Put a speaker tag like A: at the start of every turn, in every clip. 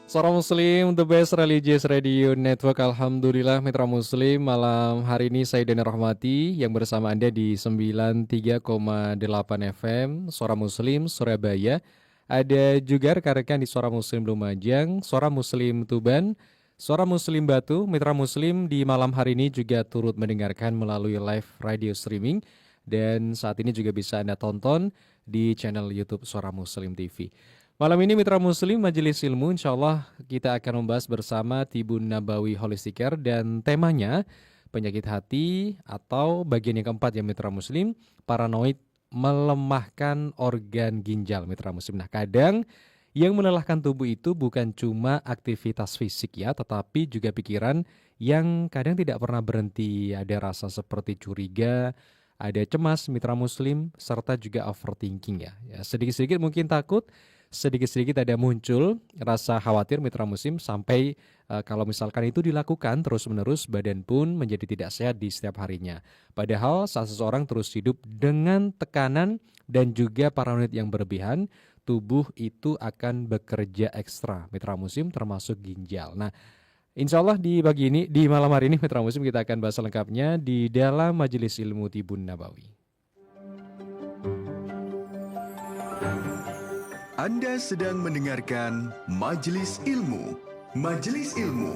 A: Suara Muslim, the best religious radio network. Alhamdulillah, Mitra Muslim. Malam hari ini saya Dana Rahmati yang bersama Anda di 93,8 FM Suara Muslim Surabaya. Ada juga rekan-rekan di Suara Muslim Lumajang, Suara Muslim Tuban, Suara Muslim Batu. Mitra Muslim di malam hari ini juga turut mendengarkan melalui live radio streaming. Dan saat ini juga bisa Anda tonton di channel YouTube Suara Muslim TV. Malam ini Mitra Muslim Majelis Ilmu insya Allah kita akan membahas bersama Tibun Nabawi Holistic Care dan temanya penyakit hati atau bagian yang keempat ya Mitra Muslim, paranoid melemahkan organ ginjal Mitra Muslim. Nah kadang yang melelahkan tubuh itu bukan cuma aktivitas fisik ya, tetapi juga pikiran yang kadang tidak pernah berhenti. Ada rasa seperti curiga, ada cemas Mitra Muslim, serta juga overthinking ya. Sedikit-sedikit mungkin takut, sedikit-sedikit ada muncul rasa khawatir Mitra Muslim sampai kalau misalkan itu dilakukan terus-menerus badan pun menjadi tidak sehat di setiap harinya. Padahal saat seseorang terus hidup dengan tekanan dan juga paranoid yang berlebihan, tubuh itu akan bekerja ekstra Mitra Muslim termasuk ginjal. Nah, insya Allah di pagi ini, di malam hari ini Mitra Muslim kita akan bahas lengkapnya di dalam Majelis Ilmu Tibun Nabawi.
B: Anda sedang mendengarkan Majelis Ilmu. Majelis Ilmu.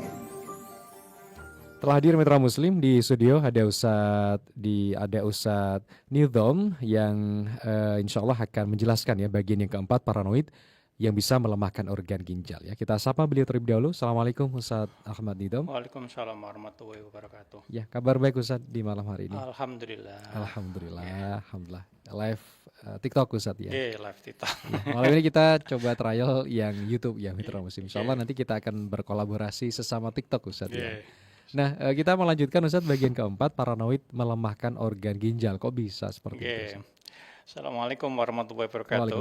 A: Telah hadir Mitra Muslim di studio ada Ustadz Nidom yang insya Allah akan menjelaskan ya bagian yang keempat paranoid yang bisa melemahkan organ ginjal ya. Kita sapa beliau terlebih dahulu. Assalamualaikum Ustadz Ahmad Nidom.
C: Waalaikumsalam warahmatullahi wabarakatuh.
A: Ya, kabar baik Ustadz di malam hari ini.
C: Alhamdulillah.
A: Alhamdulillah. Live TikTok Ustadz ya.
C: Live TikTok.
A: Malam ini kita coba trial yang YouTube ya Mitra Muslim. Insya Allah nanti kita akan berkolaborasi sesama TikTok Ustadz ya. Nah, kita melanjutkan Ustadz bagian keempat, paranoid melemahkan organ ginjal. Kok bisa seperti itu Ustadz?
C: Assalamualaikum warahmatullahi wabarakatuh.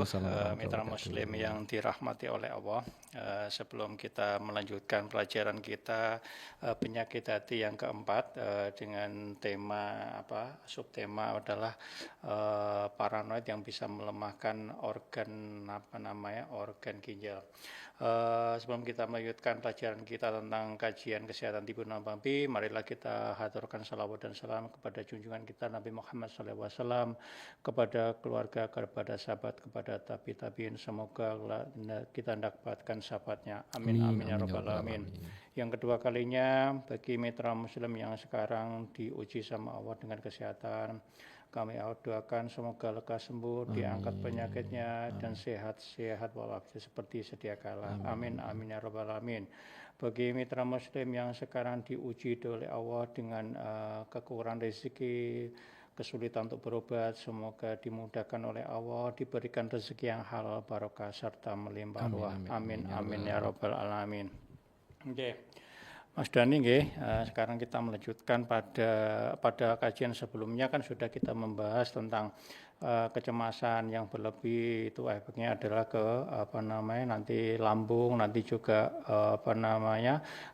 C: Mitra
A: warahmatullahi
C: Muslim yang dirahmati oleh Allah. Sebelum kita melanjutkan pelajaran kita penyakit hati yang keempat dengan tema subtema adalah paranoid yang bisa melemahkan organ organ ginjal. Sebelum kita melanjutkan pelajaran kita tentang kajian kesehatan tibu nabawi, marilah kita haturkan salawat dan salam kepada junjungan kita Nabi Muhammad SAW, kepada keluarga, kepada sahabat, kepada tabi-tabiin. Semoga kita dapatkan syafaatnya. Amin, amin ya rabbal alamin. Yang kedua kalinya bagi mitra muslim yang sekarang diuji sama Allah dengan kesehatan, kami doakan semoga lekas sembuh, diangkat penyakitnya dan sehat-sehat walafiat seperti sedia kala. Amin, amin ya rabbal alamin. Bagi mitra muslim yang sekarang diuji oleh Allah dengan kekurangan rezeki, kesulitan untuk berobat, semoga dimudahkan oleh Allah, diberikan rezeki yang halal, barokah serta melimpah ruah. Amin, amin ya rabbal alamin. Oke. Mas Dani, sekarang kita melanjutkan pada kajian sebelumnya kan sudah kita membahas tentang kecemasan yang berlebih, itu efeknya adalah ke nanti lambung, nanti juga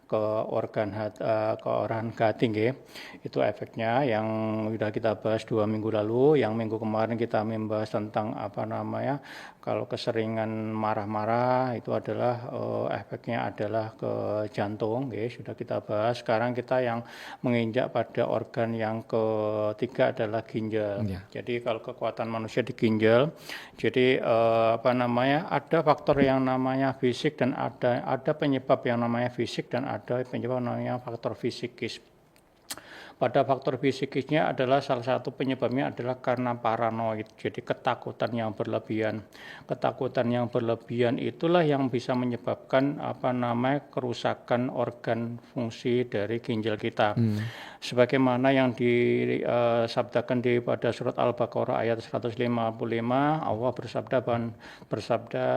C: ke organ hati, itu efeknya yang sudah kita bahas 2 minggu lalu. Yang minggu kemarin kita membahas tentang kalau keseringan marah-marah itu adalah efeknya adalah ke jantung, sudah kita bahas. Sekarang kita yang menginjak pada organ yang ketiga adalah ginjal. Jadi kalau kekuatan manusia di ginjal, jadi ada faktor yang namanya fisik dan ada penyebab yang namanya fisik dan ada penyebab namanya faktor fisikis. Pada faktor fisikisnya adalah salah satu penyebabnya adalah karena paranoid, jadi ketakutan yang berlebihan. Ketakutan yang berlebihan itulah yang bisa menyebabkan kerusakan organ fungsi dari ginjal kita. Sebagaimana yang disabdakan pada surat Al-Baqarah ayat 155, Allah bersabda,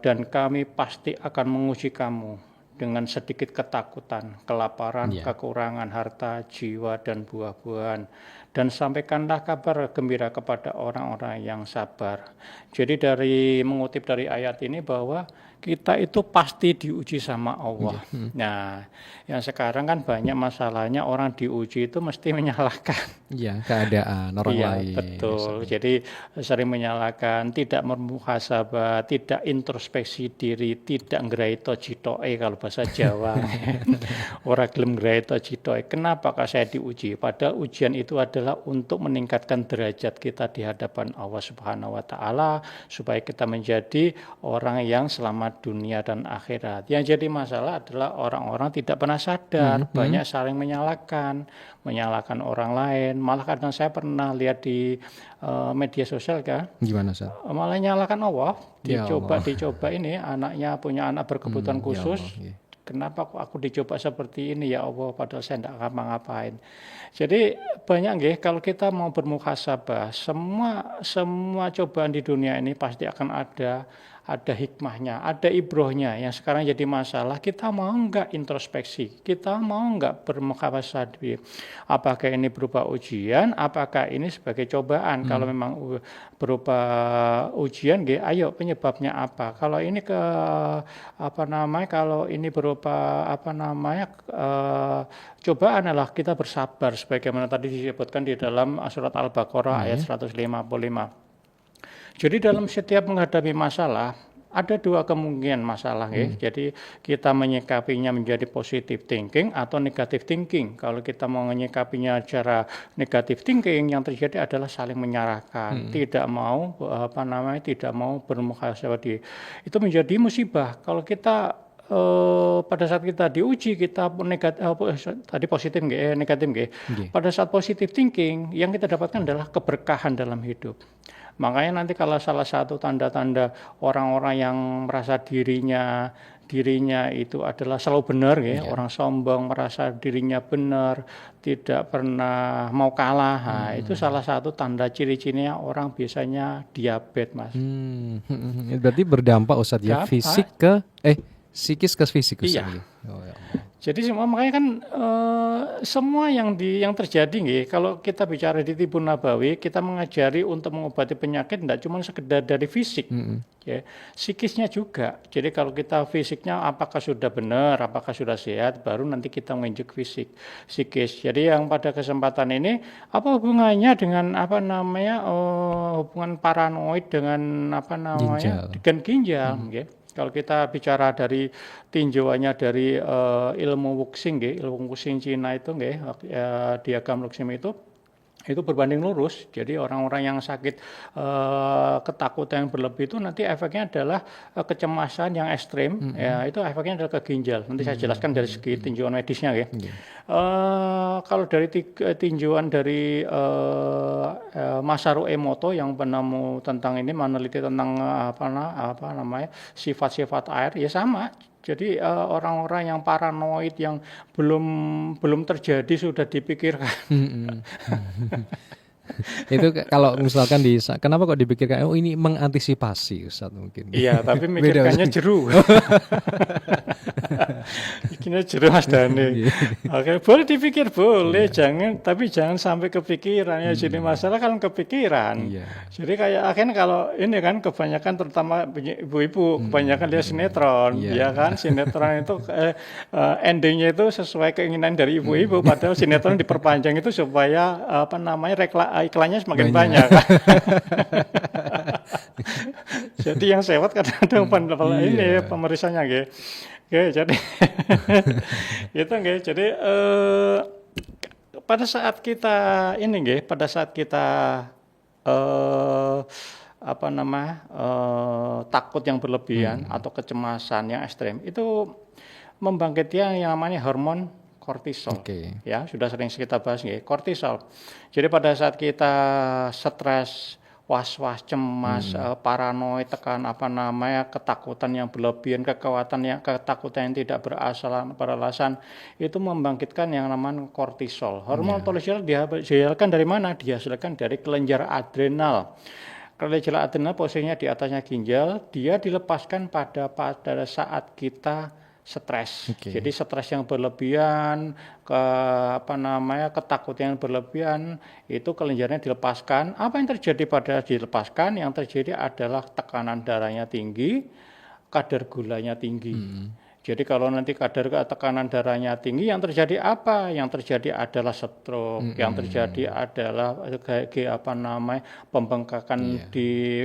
C: dan kami pasti akan menguji kamu dengan sedikit ketakutan, kelaparan, kekurangan harta, jiwa, dan buah-buahan. dan sampaikanlah kabar gembira kepada orang-orang yang sabar. Jadi mengutip dari ayat ini bahwa kita itu pasti diuji sama Allah. Nah, yang sekarang kan banyak masalahnya orang diuji itu mesti menyalahkan.
A: Iya, keadaan orang
C: Iya,
A: lain.
C: betul. Jadi sering menyalahkan, tidak bermuhasabah, tidak introspeksi diri, tidak ngeraito jitoe kalau bahasa Jawa. Orang gelem ngeraito jitoe. Kenapa saya diuji? Padahal ujian itu adalah untuk meningkatkan derajat kita di hadapan Allah Subhanahu wa taala supaya kita menjadi orang yang selamat dunia dan akhirat. Yang jadi masalah adalah orang-orang tidak pernah sadar, banyak saling menyalahkan orang lain. Malah kadang saya pernah lihat di media sosial kan,
A: Gimana, Ustaz?
C: malah nyalakan Allah,
A: Ya
C: dicoba ini anaknya punya anak berkebutuhan
A: Ya
C: khusus.
A: Allah, iya.
C: Kenapa kok aku dicoba seperti ini ya Allah, padahal saya tidak ngapa-ngapain. Jadi banyak nggih, kalau kita mau bermuhasabah, semua cobaan di dunia ini pasti akan ada hikmahnya, ada ibrohnya. Yang sekarang jadi masalah, kita mau enggak introspeksi, kita mau enggak bermuhasabah. Apakah ini berupa ujian, apakah ini sebagai cobaan? Kalau memang berupa ujian, ayo penyebabnya apa? Kalau ini kalau ini berupa cobaan adalah kita bersabar, sebagaimana tadi disebutkan di dalam surat Al-Baqarah ayat 155. Jadi dalam setiap menghadapi masalah, ada dua kemungkinan masalah. Jadi kita menyikapinya menjadi positive thinking atau negative thinking. Kalau kita mau menyikapinya secara negative thinking, yang terjadi adalah saling menyalahkan, tidak mau bermuhasabah diri. Itu menjadi musibah. Kalau kita pada saat kita diuji, kita tadi positif negatif. Pada saat positive thinking, yang kita dapatkan adalah keberkahan dalam hidup. Makanya nanti kalau salah satu tanda-tanda orang-orang yang merasa dirinya itu adalah selalu benar, orang sombong, merasa dirinya benar, tidak pernah mau kalah. Nah, itu salah satu tanda ciri-cirinya orang biasanya diabetes, Mas.
A: Berarti berdampak, Ustaz, ya, fisik ke psikis ke fisik, Ustaz.
C: Iya. Jadi makanya kan semua yang terjadi kalau kita bicara di Tibun Nabawi, kita mengajari untuk mengobati penyakit tidak cuma sekedar dari fisik, ya, psikisnya juga. Jadi kalau kita fisiknya apakah sudah benar, apakah sudah sehat, baru nanti kita menginjak psikis. Jadi yang pada kesempatan ini apa hubungannya dengan hubungan paranoid dengan dengan ginjal, ya. Kalau kita bicara dari tinjauannya dari ilmu wuxing, ilmu wuxing Cina itu, diagram wuxing itu berbanding lurus. Jadi orang-orang yang sakit ketakutan yang berlebih itu nanti efeknya adalah kecemasan yang ekstrim, ya, itu efeknya adalah ke ginjal. Nanti saya jelaskan dari segi tinjauan medisnya, kalau dari tinjauan dari Masaru Emoto yang penemu tentang ini, meneliti tentang sifat-sifat air, ya sama. Jadi orang-orang yang paranoid yang belum terjadi sudah dipikirkan.
A: Itu kalau misalkan kenapa kok dipikirkan? Oh, ini mengantisipasi, Ustaz, mungkin.
C: Iya, tapi mikirkannya jeru. Bikinnya jeru, Mas Dani. Oke, boleh dipikir, boleh, jangan sampai kepikiran, ya. Jadi masalah kalau kepikiran. Jadi kayak akhirnya kalau ini kan kebanyakan, terutama ibu-ibu, kebanyakan lihat sinetron, ya kan, sinetron itu endingnya itu sesuai keinginan dari ibu-ibu, padahal sinetron diperpanjang itu supaya iklannya semakin banyak. Jadi yang sewot kadang-kadang ini pemerisanya, jadi itu jadi pada saat kita takut yang berlebihan atau kecemasan yang ekstrem, itu membangkitkan yang namanya hormon kortisol. Ya, sudah sering kita bahas, kortisol. Jadi pada saat kita stres, was-was, cemas, paranoid, ketakutan yang berlebihan, ketakutan yang tidak beralasan, itu membangkitkan yang namanya kortisol. Hormon kortisol dihasilkan dari mana? Dihasilkan dari kelenjar adrenal. Kelenjar adrenal posisinya di atasnya ginjal, dia dilepaskan pada saat kita stres.
A: Oke.
C: Jadi stres yang berlebihan, ketakutan yang berlebihan itu kelenjarnya dilepaskan. Apa yang terjadi pada dilepaskan? Yang terjadi adalah tekanan darahnya tinggi, kadar gulanya tinggi. Jadi kalau nanti kadar tekanan darahnya tinggi, yang terjadi apa? Yang terjadi adalah stroke, yang terjadi adalah pembengkakan di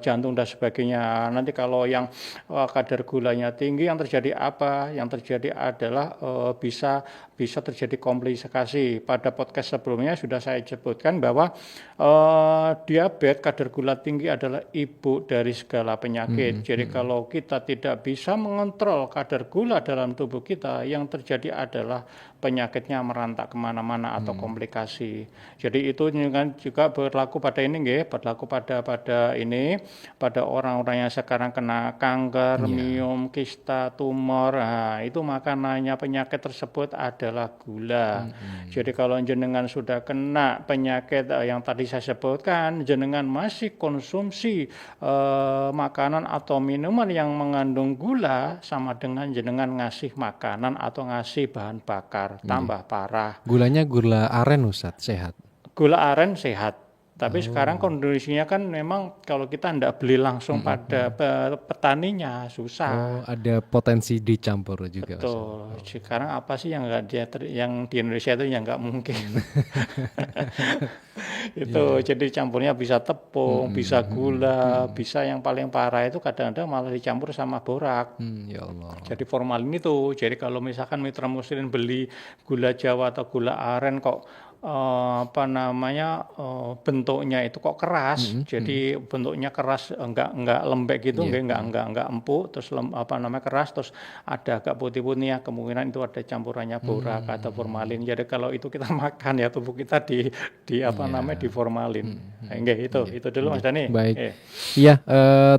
C: jantung dan sebagainya. Nanti kalau yang kadar gulanya tinggi, yang terjadi apa? Yang terjadi adalah bisa terjadi komplikasi. Pada podcast sebelumnya sudah saya sebutkan bahwa diabetes, kadar gula tinggi adalah ibu dari segala penyakit. Jadi kalau kita tidak bisa mengontrol kadar gula dalam tubuh kita, yang terjadi adalah penyakitnya merantak kemana-mana atau komplikasi. Jadi itu juga berlaku pada ini, berlaku pada orang-orang yang sekarang kena kanker, miom, kista, tumor. Nah, itu makanannya penyakit tersebut adalah gula. Jadi kalau jenengan sudah kena penyakit yang tadi saya sebutkan, jenengan masih konsumsi makanan atau minuman yang mengandung gula, sama dengan jenengan ngasih makanan atau ngasih bahan bakar, tambah parah.
A: Gulanya gula aren Ustadz, sehat?
C: Gula aren sehat, tapi sekarang kondisinya kan memang kalau kita tidak beli langsung pada petaninya susah.
A: Ada potensi dicampur juga.
C: Betul. Sekarang apa sih yang yang di Indonesia itu yang nggak mungkin? Itu jadi campurnya bisa tepung, bisa gula, bisa yang paling parah itu kadang-kadang malah dicampur sama borak.
A: Ya Allah.
C: Jadi formalin itu. Jadi kalau misalkan mitra muslim beli gula Jawa atau gula aren kok bentuknya itu kok keras, jadi bentuknya keras, enggak lembek gitu, enggak empuk, terus keras, terus ada agak putih-putihnya, kemungkinan itu ada campurannya borak atau formalin. Jadi kalau itu kita makan ya tubuh kita di formalin. Itu dulu Mas Dani.
A: Baik. Iya,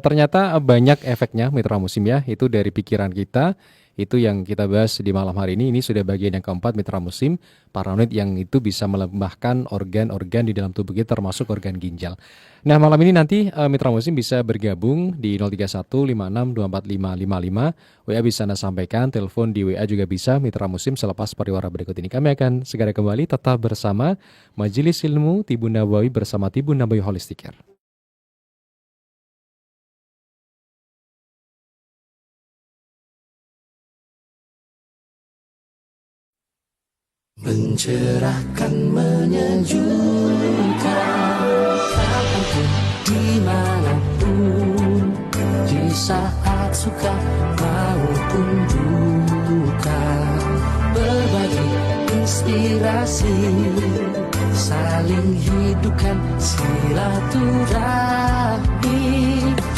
A: ternyata banyak efeknya mitra muslim ya, itu dari pikiran kita. Itu yang kita bahas di malam hari ini. Ini sudah bagian yang keempat mitra muslim, paranoid yang itu bisa melemahkan organ-organ di dalam tubuh kita termasuk organ ginjal. Nah malam ini nanti mitra muslim bisa bergabung di 03156245555. WA bisa Anda sampaikan, telepon di WA juga bisa mitra muslim selepas pariwara berikut ini. Kami akan segera kembali tetap bersama Majelis Ilmu Tibun Nabawi bersama Tibun Nabawi Holistic Care.
D: Mencerahkan, menyejukkan, kapanpun, dimanapun, di saat suka maupun duka, berbagi inspirasi, saling hidupkan silaturahmi.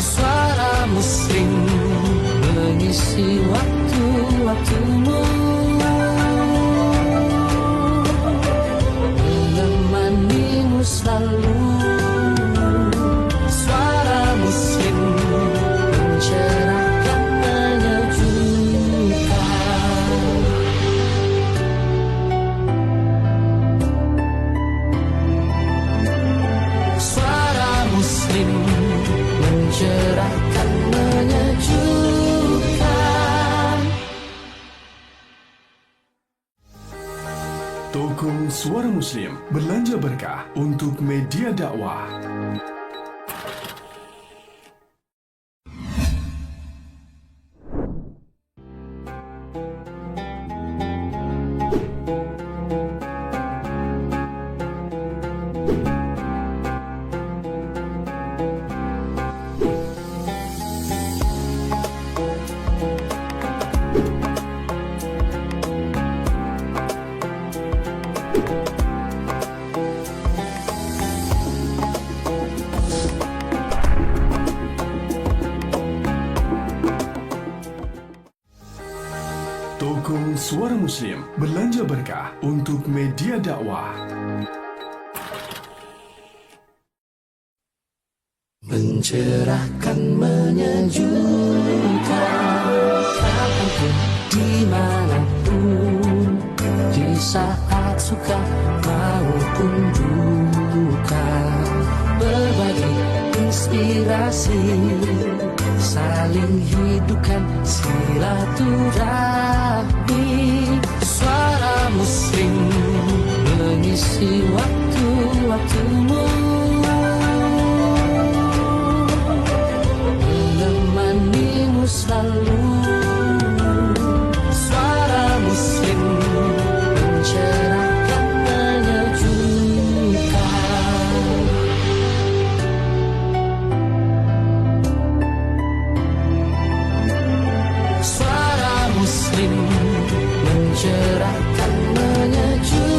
D: Suara Muslim mengisi waktu-waktumu, selalu. Suara Muslim mencerahkan, menyejukkan. Suara Muslim mencerahkan, menyejukkan.
B: Toko Suara Muslim belanja berkah untuk media dakwah. Toko Suara Muslim belanja berkah untuk media dakwah.
D: Mencerahkan, menyejukkan, kapanpun, dimanapun, di saat suka maupun duka, berbagi inspirasi. inspirasi, saling hidupkan silaturahmi. Suara Muslim mengisi waktu-waktumu, menemanimu selalu. Suara Muslim mencerahkan, menyejukkan. Suara Muslim mencerahkan, menyejukkan.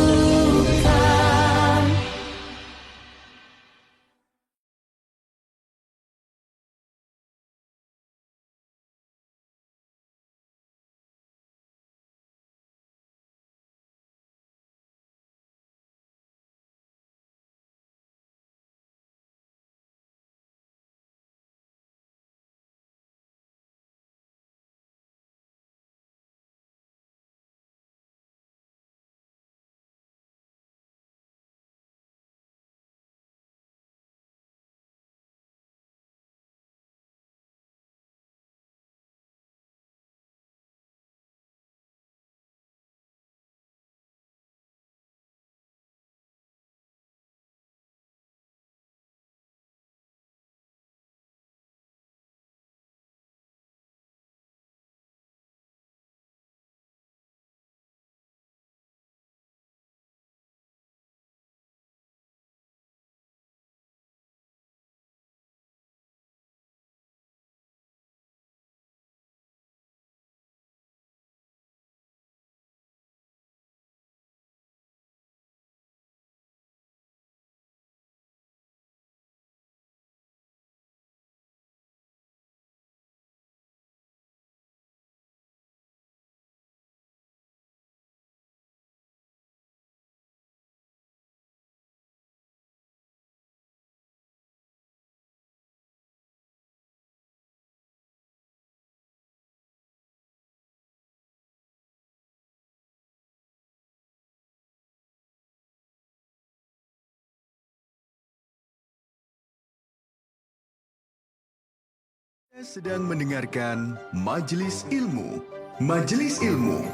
B: Anda sedang mendengarkan Majelis Ilmu. Majelis Ilmu.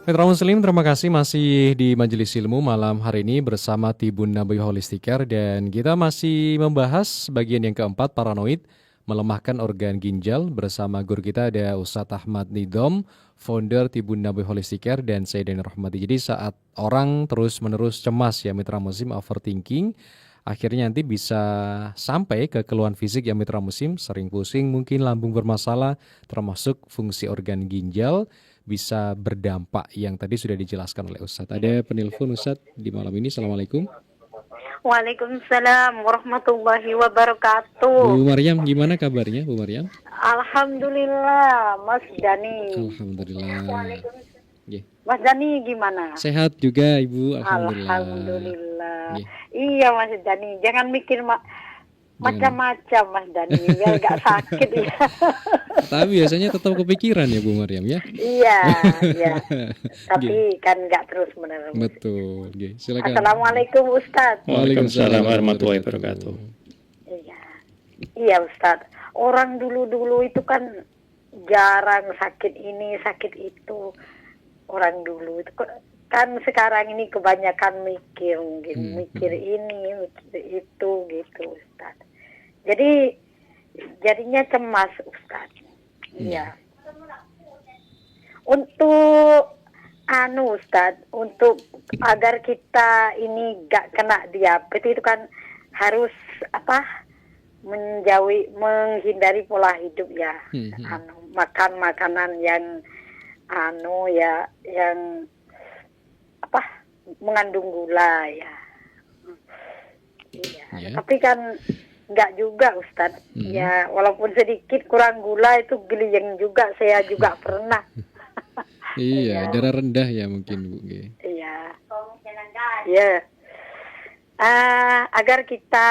A: Mitra Muslim, terima kasih masih di Majelis Ilmu malam hari ini bersama Tibun Nabawi Holistic Care, dan kita masih membahas bagian yang keempat, paranoid, melemahkan organ ginjal. Bersama guru kita ada Ustadz Ahmad Nidom, founder Tibun Nabawi Holistic Care, dan saya Dani Rahmati. Jadi saat orang terus-menerus cemas ya Mitra Muslim, overthinking, akhirnya nanti bisa sampai ke keluhan fisik ya Mitra Muslim, sering pusing, mungkin lambung bermasalah, termasuk fungsi organ ginjal bisa berdampak yang tadi sudah dijelaskan oleh Ustadz. Ada penelpon Ustadz di malam ini. Assalamualaikum.
E: Waalaikumsalam warahmatullahi wabarakatuh.
A: Bu Maryam, gimana kabarnya Bu Maryam?
E: Alhamdulillah, Mas Dani.
A: Alhamdulillah. Nggih.
E: Mas Dani gimana?
A: Sehat juga Ibu, alhamdulillah.
E: Alhamdulillah.
A: Nggih.
E: Iya Mas Dani, jangan mikir macam-macam Mas Dani, biar gak sakit ya.
A: Tapi biasanya tetap kepikiran ya Bu Maryam ya?
E: Iya, iya. Tapi kan gak terus-menerus.
A: Betul. Nggih. Silakan.
E: Assalamualaikum Ustaz.
C: Waalaikumsalam warahmatullahi wabarakatuh.
E: Iya. Iya Ustaz. Orang dulu-dulu itu kan jarang sakit ini, sakit itu. Orang dulu itu kan sekarang ini kebanyakan mikir mungkin, mikir ini, mikir itu gitu Ustaz. Jadi jadinya cemas Ustaz. Iya. Untuk Ustaz, untuk agar kita ini gak kena diabetes itu kan harus menghindari pola hidup ya. Makan makanan yang yang mengandung gula ya. Iya.
A: Ya.
E: Tapi kan enggak juga Ustadz. Ya, walaupun sedikit kurang gula itu geliyeng juga, saya juga pernah.
A: Iya, darah rendah ya mungkin Bu.
E: Iya. Iya. Agar kita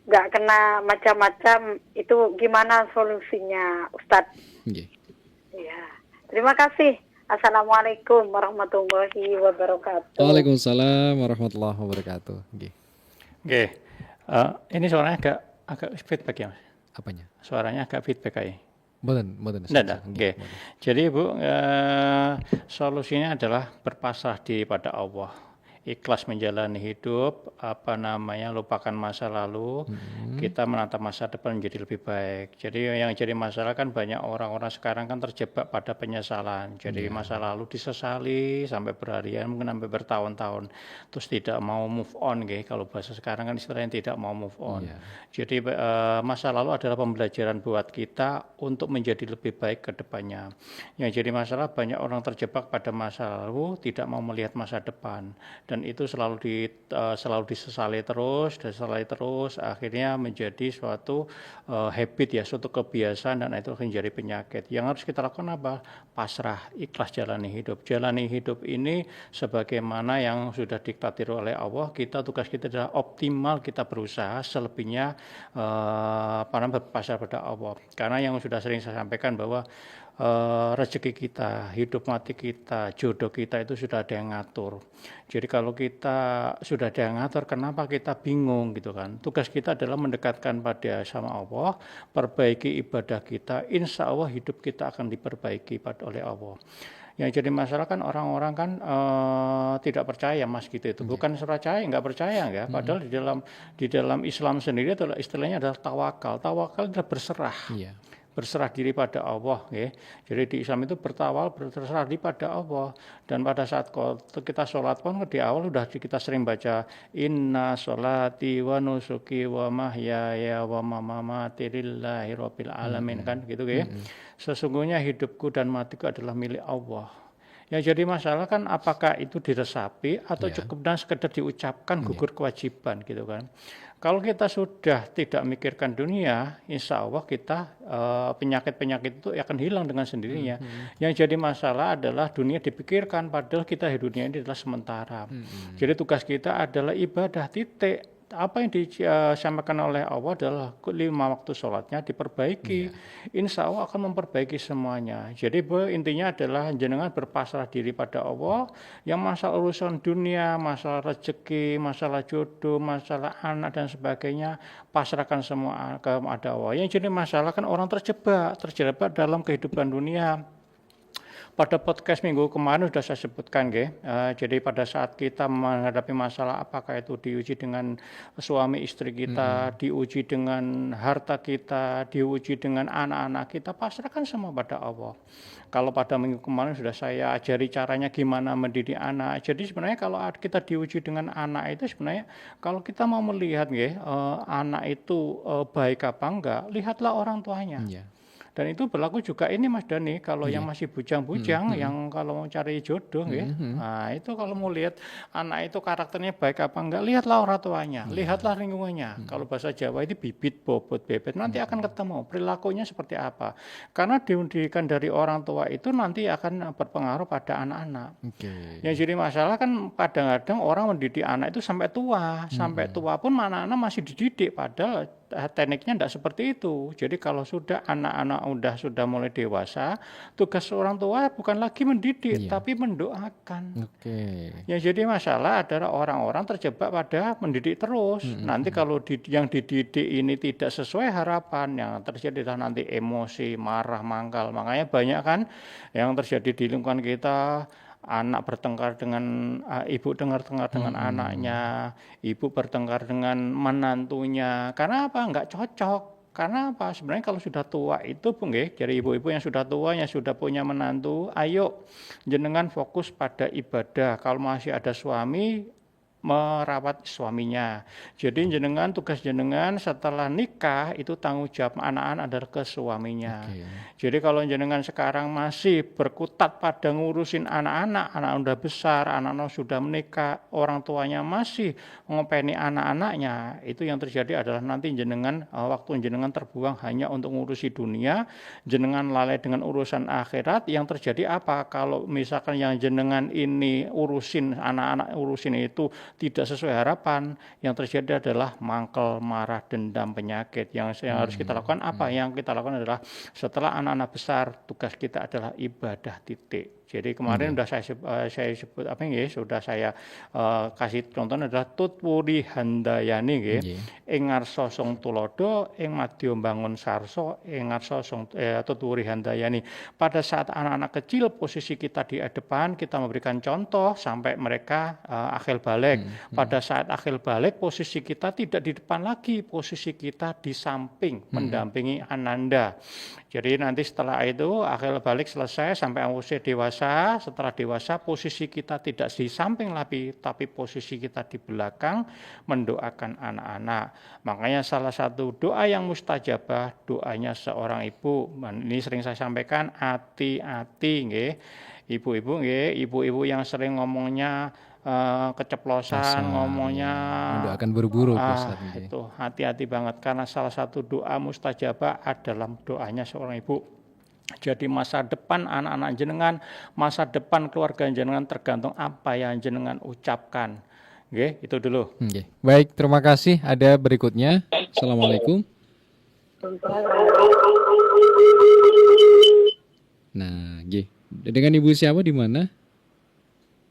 E: enggak kena macam-macam, itu gimana solusinya Ustadz? Iya. Terima kasih. Assalamualaikum warahmatullahi wabarakatuh.
A: Waalaikumsalam warahmatullahi wabarakatuh.
C: Oke. Ini suaranya agak feedback ya, Mas.
A: Apanya?
C: Suaranya agak feedback kayak.
A: Mboten.
C: Nggak. Oke. Jadi Ibu, solusinya adalah berpasrah diri pada Allah. Ikhlas menjalani hidup, lupakan masa lalu, kita menatap masa depan menjadi lebih baik. Jadi yang jadi masalah kan banyak orang-orang sekarang kan terjebak pada penyesalan. Jadi masa lalu disesali sampai berharian, mungkin sampai bertahun-tahun, terus tidak mau move on, kalau bahasa sekarang kan istilahnya tidak mau move on. Jadi masa lalu adalah pembelajaran buat kita untuk menjadi lebih baik ke depannya. Yang jadi masalah banyak orang terjebak pada masa lalu, tidak mau melihat masa depan. Dan itu selalu disesali terus, akhirnya menjadi suatu habit ya, suatu kebiasaan, dan itu menjadi penyakit. Yang harus kita lakukan apa? Pasrah, ikhlas jalani hidup. Jalani hidup ini sebagaimana yang sudah diktatir oleh Allah, tugas kita adalah optimal, kita berusaha, selebihnya berpasrah pada Allah. Karena yang sudah sering saya sampaikan bahwa rezeki kita, hidup mati kita, jodoh kita itu sudah ada yang ngatur. Jadi kalau kita sudah ada yang ngatur, kenapa kita bingung gitu kan? Tugas kita adalah mendekatkan pada sama Allah, perbaiki ibadah kita, insya Allah hidup kita akan diperbaiki oleh Allah. Yang jadi masalah kan orang-orang kan tidak percaya Mas gitu itu. Bukan percaya, nggak percaya ya. Padahal di dalam Islam sendiri adalah istilahnya adalah tawakal. Tawakal adalah berserah. Berserah diri pada Allah, ya. Jadi di Islam itu berserah diri pada Allah. Dan pada saat kita sholat pun di awal sudah kita sering baca inna sholati wa nusuki wa mahyaya wa mamati lillahi rabbil alamin, kan gitu ya. Sesungguhnya hidupku dan matiku adalah milik Allah. Yang jadi masalah kan apakah itu diresapi atau cukup dan sekedar diucapkan gugur kewajiban gitu kan. Kalau kita sudah tidak memikirkan dunia, insya Allah kita penyakit-penyakit itu akan hilang dengan sendirinya. Yang jadi masalah adalah dunia dipikirkan, padahal dunia ini adalah sementara. Jadi tugas kita adalah ibadah, titik. Apa yang disampaikan oleh Allah adalah 5 waktu sholatnya diperbaiki. Insya Allah akan memperbaiki semuanya. Jadi intinya adalah jenengan berpasrah diri pada Allah. Yang masalah urusan dunia, masalah rezeki, masalah jodoh, masalah anak dan sebagainya, pasrahkan semua kepada Allah. Yang jadi masalah kan orang terjebak dalam kehidupan dunia. Pada podcast minggu kemarin sudah saya sebutkan, jadi pada saat kita menghadapi masalah, apakah itu diuji dengan suami istri kita, diuji dengan harta kita, diuji dengan anak-anak kita, pasrahkan semua pada Allah. Kalau pada minggu kemarin sudah saya ajari caranya gimana mendidik anak. Jadi sebenarnya kalau kita diuji dengan anak itu sebenarnya kalau kita mau melihat anak itu baik apa enggak, lihatlah orang tuanya. Dan itu berlaku juga ini Mas Dhani, kalau yang masih bujang-bujang, yang kalau mau cari jodoh, nah itu kalau mau lihat anak itu karakternya baik apa enggak, lihatlah orang tuanya, lihatlah lingkungannya. Kalau bahasa Jawa itu bibit, bobot, bebet, nanti akan ketemu perilakunya seperti apa. Karena didikan dari orang tua itu nanti akan berpengaruh pada anak-anak. Yang jadi masalah kan kadang-kadang orang mendidik anak itu sampai tua pun anak-anak masih dididik, padahal tekniknya tidak seperti itu. Jadi kalau sudah anak-anak sudah mulai dewasa, tugas orang tua bukan lagi mendidik, tapi mendoakan. Yang jadi masalah adalah orang-orang terjebak pada mendidik terus. Nanti kalau yang dididik ini tidak sesuai harapan, yang terjadi adalah nanti emosi, marah, mangkal. Makanya banyak kan yang terjadi di lingkungan kita. Anak bertengkar dengan ibu, bertengkar dengan anaknya, ibu bertengkar dengan menantunya. Karena apa? Enggak cocok. Karena apa? Sebenarnya kalau sudah tua itu jadi ibu-ibu yang sudah tua, yang sudah punya menantu, ayo jenengan fokus pada ibadah. Kalau masih ada suami, merawat suaminya. Jadi tugas jenengan setelah nikah itu tanggung jawab anak-anak adalah ke suaminya. Jadi kalau jenengan sekarang masih berkutat pada ngurusin anak-anak udah besar, anak-anak sudah menikah, orang tuanya masih ngopeni anak-anaknya, itu yang terjadi adalah nanti waktu jenengan terbuang hanya untuk ngurusi dunia, jenengan lalai dengan urusan akhirat. Yang terjadi apa? Kalau misalkan yang jenengan ini urusin anak-anak itu tidak sesuai harapan, yang terjadi adalah mangkel, marah, dendam, penyakit. Yang harus kita lakukan apa? Yang kita lakukan adalah setelah anak-anak besar, tugas kita adalah ibadah, titik. Jadi kemarin udah saya sebut apa nggih, sudah saya kasih contoh adalah tutwuri handayani nggih. Ing ngarsa song tulodo, ing madya bangun sarso, ing ngarsa song tutwuri handayani. Pada saat anak-anak kecil posisi kita di depan, kita memberikan contoh sampai mereka akhil balik. Pada saat akhil balik posisi kita tidak di depan lagi, posisi kita di samping mendampingi ananda. Jadi nanti setelah itu akhil balik selesai sampai usia dewasa, setelah dewasa posisi kita tidak di samping lagi, tapi posisi kita di belakang mendoakan anak-anak. Makanya salah satu doa yang mustajabah doanya seorang ibu. Ini sering saya sampaikan, hati-hati nggih. Ibu-ibu nggih, ibu-ibu yang sering ngomongnya keceplosan, ngomongnya
A: mendoakan buru-buru
C: itu hati-hati banget karena salah satu doa mustajabah adalah doanya seorang ibu. Jadi masa depan anak-anak jenengan, masa depan keluarga jenengan tergantung apa yang jenengan ucapkan. Oke, itu dulu.
A: Baik, terima kasih. Ada berikutnya. Assalamualaikum. Nah, dengan Ibu siapa di mana?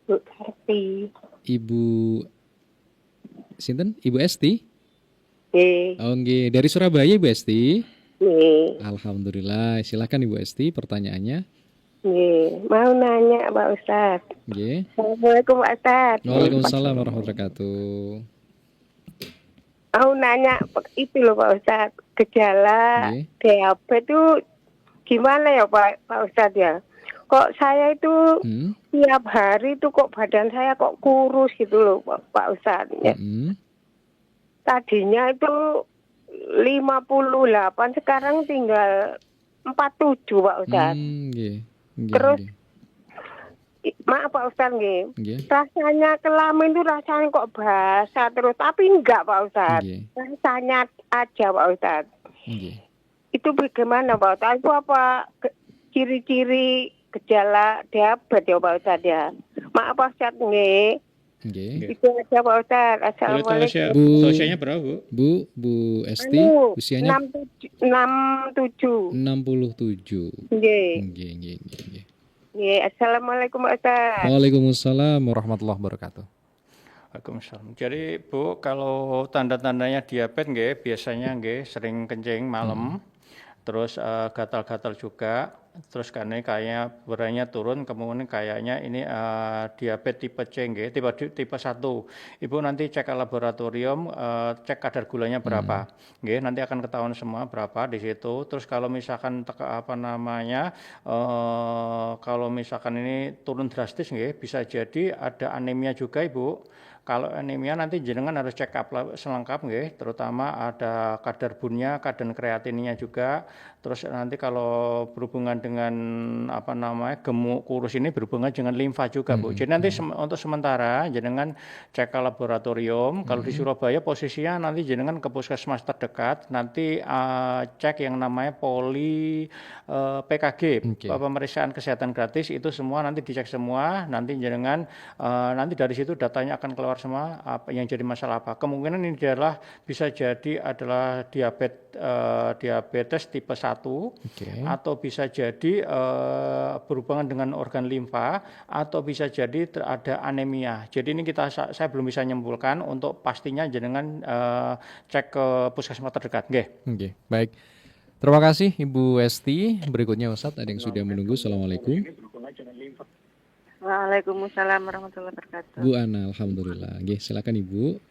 F: Bu Sarti.
A: Ibu sinten? Ibu Esti?
F: Nggih.
A: Oh, nggih. Dari Surabaya Ibu Esti?
F: Nggih.
A: Alhamdulillah. Silakan Ibu Esti pertanyaannya.
F: Nggih, mau nanya Pak Ustaz.
A: Nggih.
F: Assalamualaikum Pak Ustaz.
A: Waalaikumsalam warahmatullahi wabarakatuh.
F: Mau nanya itu loh Pak Ustaz, gejala diabetes itu gimana ya Pak Ustaz ya? Kok saya itu tiap hari itu kok badan saya kok kurus gitu loh Pak Ustadz. Ya. Tadinya itu 58, sekarang tinggal 47 Pak Ustadz. Terus maaf Pak Ustadz rasanya kelamin itu rasanya kok basah terus, tapi enggak Pak Ustadz. Rasanya aja Pak Ustadz. Itu bagaimana Pak Ustadz? Itu apa ciri-ciri gejala diabetes ya Pak Ustadz ya? Maaf Pak Ustadz nggih. Itu aja Pak Ustadz. Assalamualaikum.
C: Usianya berapa
A: Bu Esti? Usianya
F: 67.
A: 67.
F: Nggih. Nggih, assalamualaikum Pak Ustadz.
A: Waalaikumsalam warahmatullahi wabarakatuh.
C: Waalaikumsalam. Jadi Bu, kalau tanda-tandanya diabetes nggih, biasanya nggih sering kencing malam. Terus gatal-gatal juga, terus karena kayaknya beratnya turun, kemudian kayaknya ini diabetes tipe C, tipe 1. Ibu nanti cek ke laboratorium, cek kadar gulanya berapa, nanti akan ketahuan semua berapa di situ. Terus kalau misalkan kalau misalkan ini turun drastis, bisa jadi ada anemia juga Ibu. Kalau anemia nanti jenengan harus check up selengkap terutama ada kadar bunnya, kadar kreatinnya juga. Terus nanti kalau berhubungan dengan gemuk kurus ini berhubungan dengan limfa juga Bu. Jadi nanti untuk sementara jenengan cek ke laboratorium. Kalau di Surabaya posisinya nanti jenengan ke puskesmas terdekat, nanti cek yang namanya PKG, pemeriksaan kesehatan gratis, itu semua nanti dicek semua. Nanti jenengan nanti dari situ datanya akan keluar semua apa yang jadi masalah apa. Kemungkinan ini bisa jadi adalah diabetes tipe 1 atau bisa jadi berhubungan dengan organ limfa atau bisa jadi ada anemia. Jadi ini saya belum bisa menyimpulkan, untuk pastinya jenengan cek ke puskesmas terdekat.
A: Oke, baik. Terima kasih Ibu Esti. Berikutnya Ustadz ada yang sudah menunggu. Assalamualaikum.
F: Waalaikumsalam warahmatullahi wabarakatuh.
A: Bu Ana, alhamdulillah. Silakan Ibu.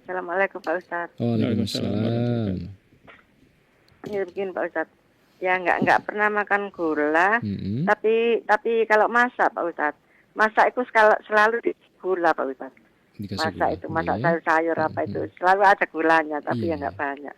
F: Assalamualaikum Pak Ustadz.
A: Waalaikumsalam.
F: Ya begini Pak Ustadz, ya nggak pernah makan gula, tapi kalau masak Pak Ustadz, masak itu selalu di gula Pak Ustadz. Masak sayur-sayur apa itu selalu ada gulanya, tapi ya nggak banyak.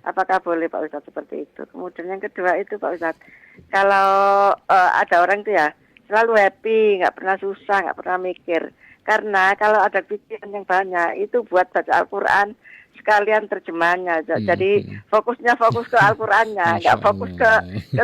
F: Apakah boleh Pak Ustadz seperti itu? Kemudian yang kedua itu Pak Ustadz, kalau ada orang itu ya selalu happy, nggak pernah susah, nggak pernah mikir. Karena kalau ada pikiran yang banyak itu buat baca Al-Quran sekalian terjemahannya. Jadi fokusnya fokus ke Al-Qur'annya, nggak fokus ke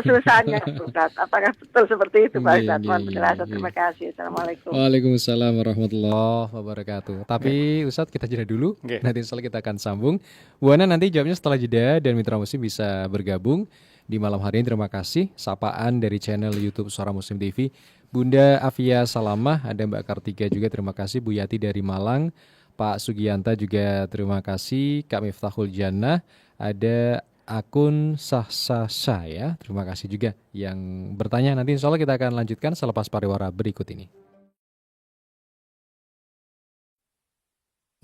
F: susahnya, Ustaz. Apakah betul seperti itu, Pak Ustaz? Mohon penjelasan. Terima kasih. Assalamualaikum.
A: Waalaikumsalam warahmatullahi wabarakatuh. Tapi Ustadz kita jeda dulu. Nanti setelah kita akan sambung. Bu Ana nanti jawabnya setelah jeda dan Mitra Muslim bisa bergabung di malam hari ini. Terima kasih. Sapaan dari channel YouTube Suara Muslim TV. Bunda Afia Salamah, ada Mbak Kartika juga, terima kasih. Bu Yati dari Malang, Pak Sugiyanta juga terima kasih. Kak Miftahul Jannah, ada akun Sah ya, terima kasih juga yang bertanya. Nanti insya Allah kita akan lanjutkan selepas pariwara berikut ini.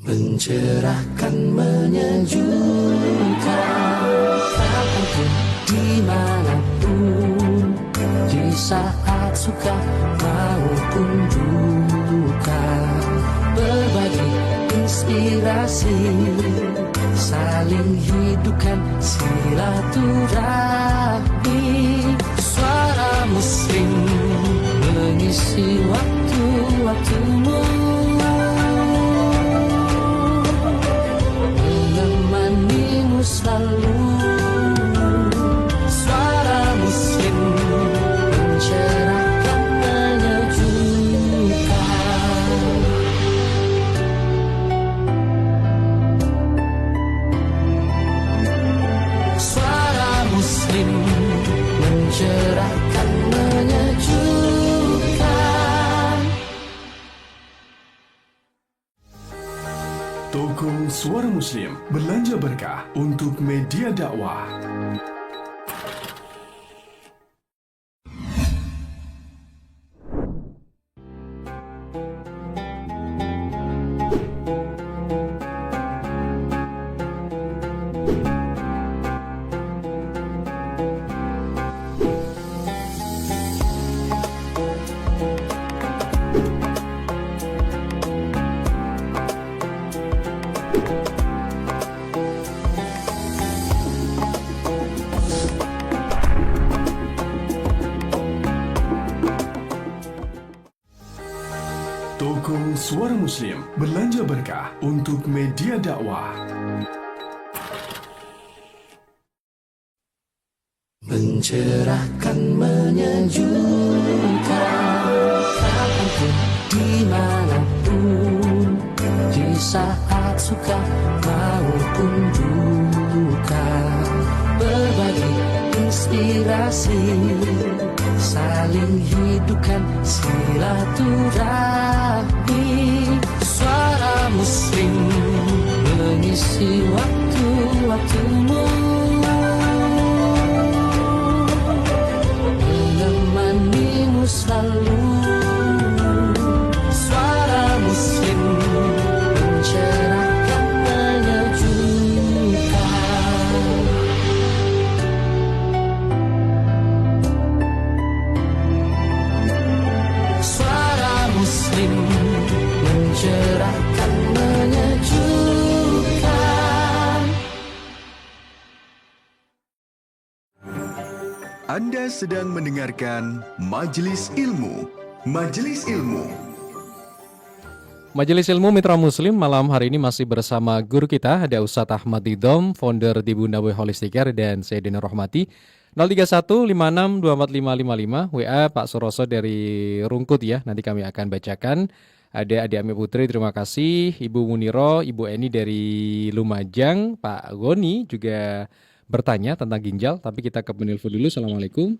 D: Mencerahkan, menyejukkan, kapanpun, dimanapun, di saat suka maupun duka, berbagi inspirasi, saling hidupkan silaturahmi. Suara Muslim mengisi waktu-waktumu, menemanimu selalu. Suara Muslim mencerahkan, menyejukkan. Suara Muslim mencerahkan, menyejukkan.
B: Toko Suara Muslim belanja berkah untuk media dakwah. Toko Suara Muslim belanja berkah untuk media dakwah.
D: Mencerahkan, menyejukkan, kapanpun, dimanapun, di saat suka maupun duka, berbagi inspirasi, saling hidupkan silaturahmi. Suara Muslim mengisi waktu-waktumu, menemanimu selalu. Suara Muslim mencerahkan, menyejukkan. Suara Muslim mencerahkan, menyejukkan.
B: Anda sedang mendengarkan Majelis Ilmu. Majelis Ilmu.
A: Majelis Ilmu Mitra Muslim malam hari ini masih bersama guru kita, ada Ustadz Ahmad Didom, founder di Bundawi Holistic Care, dan saya Dena Rohmati. 03156245555, WA Pak Suroso dari Rungkut ya, nanti kami akan bacakan. Ada Adi Ami Putri, terima kasih. Ibu Muniro, Ibu Eni dari Lumajang, Pak Goni juga bertanya tentang ginjal, tapi kita ke penelpon dulu. Assalamualaikum.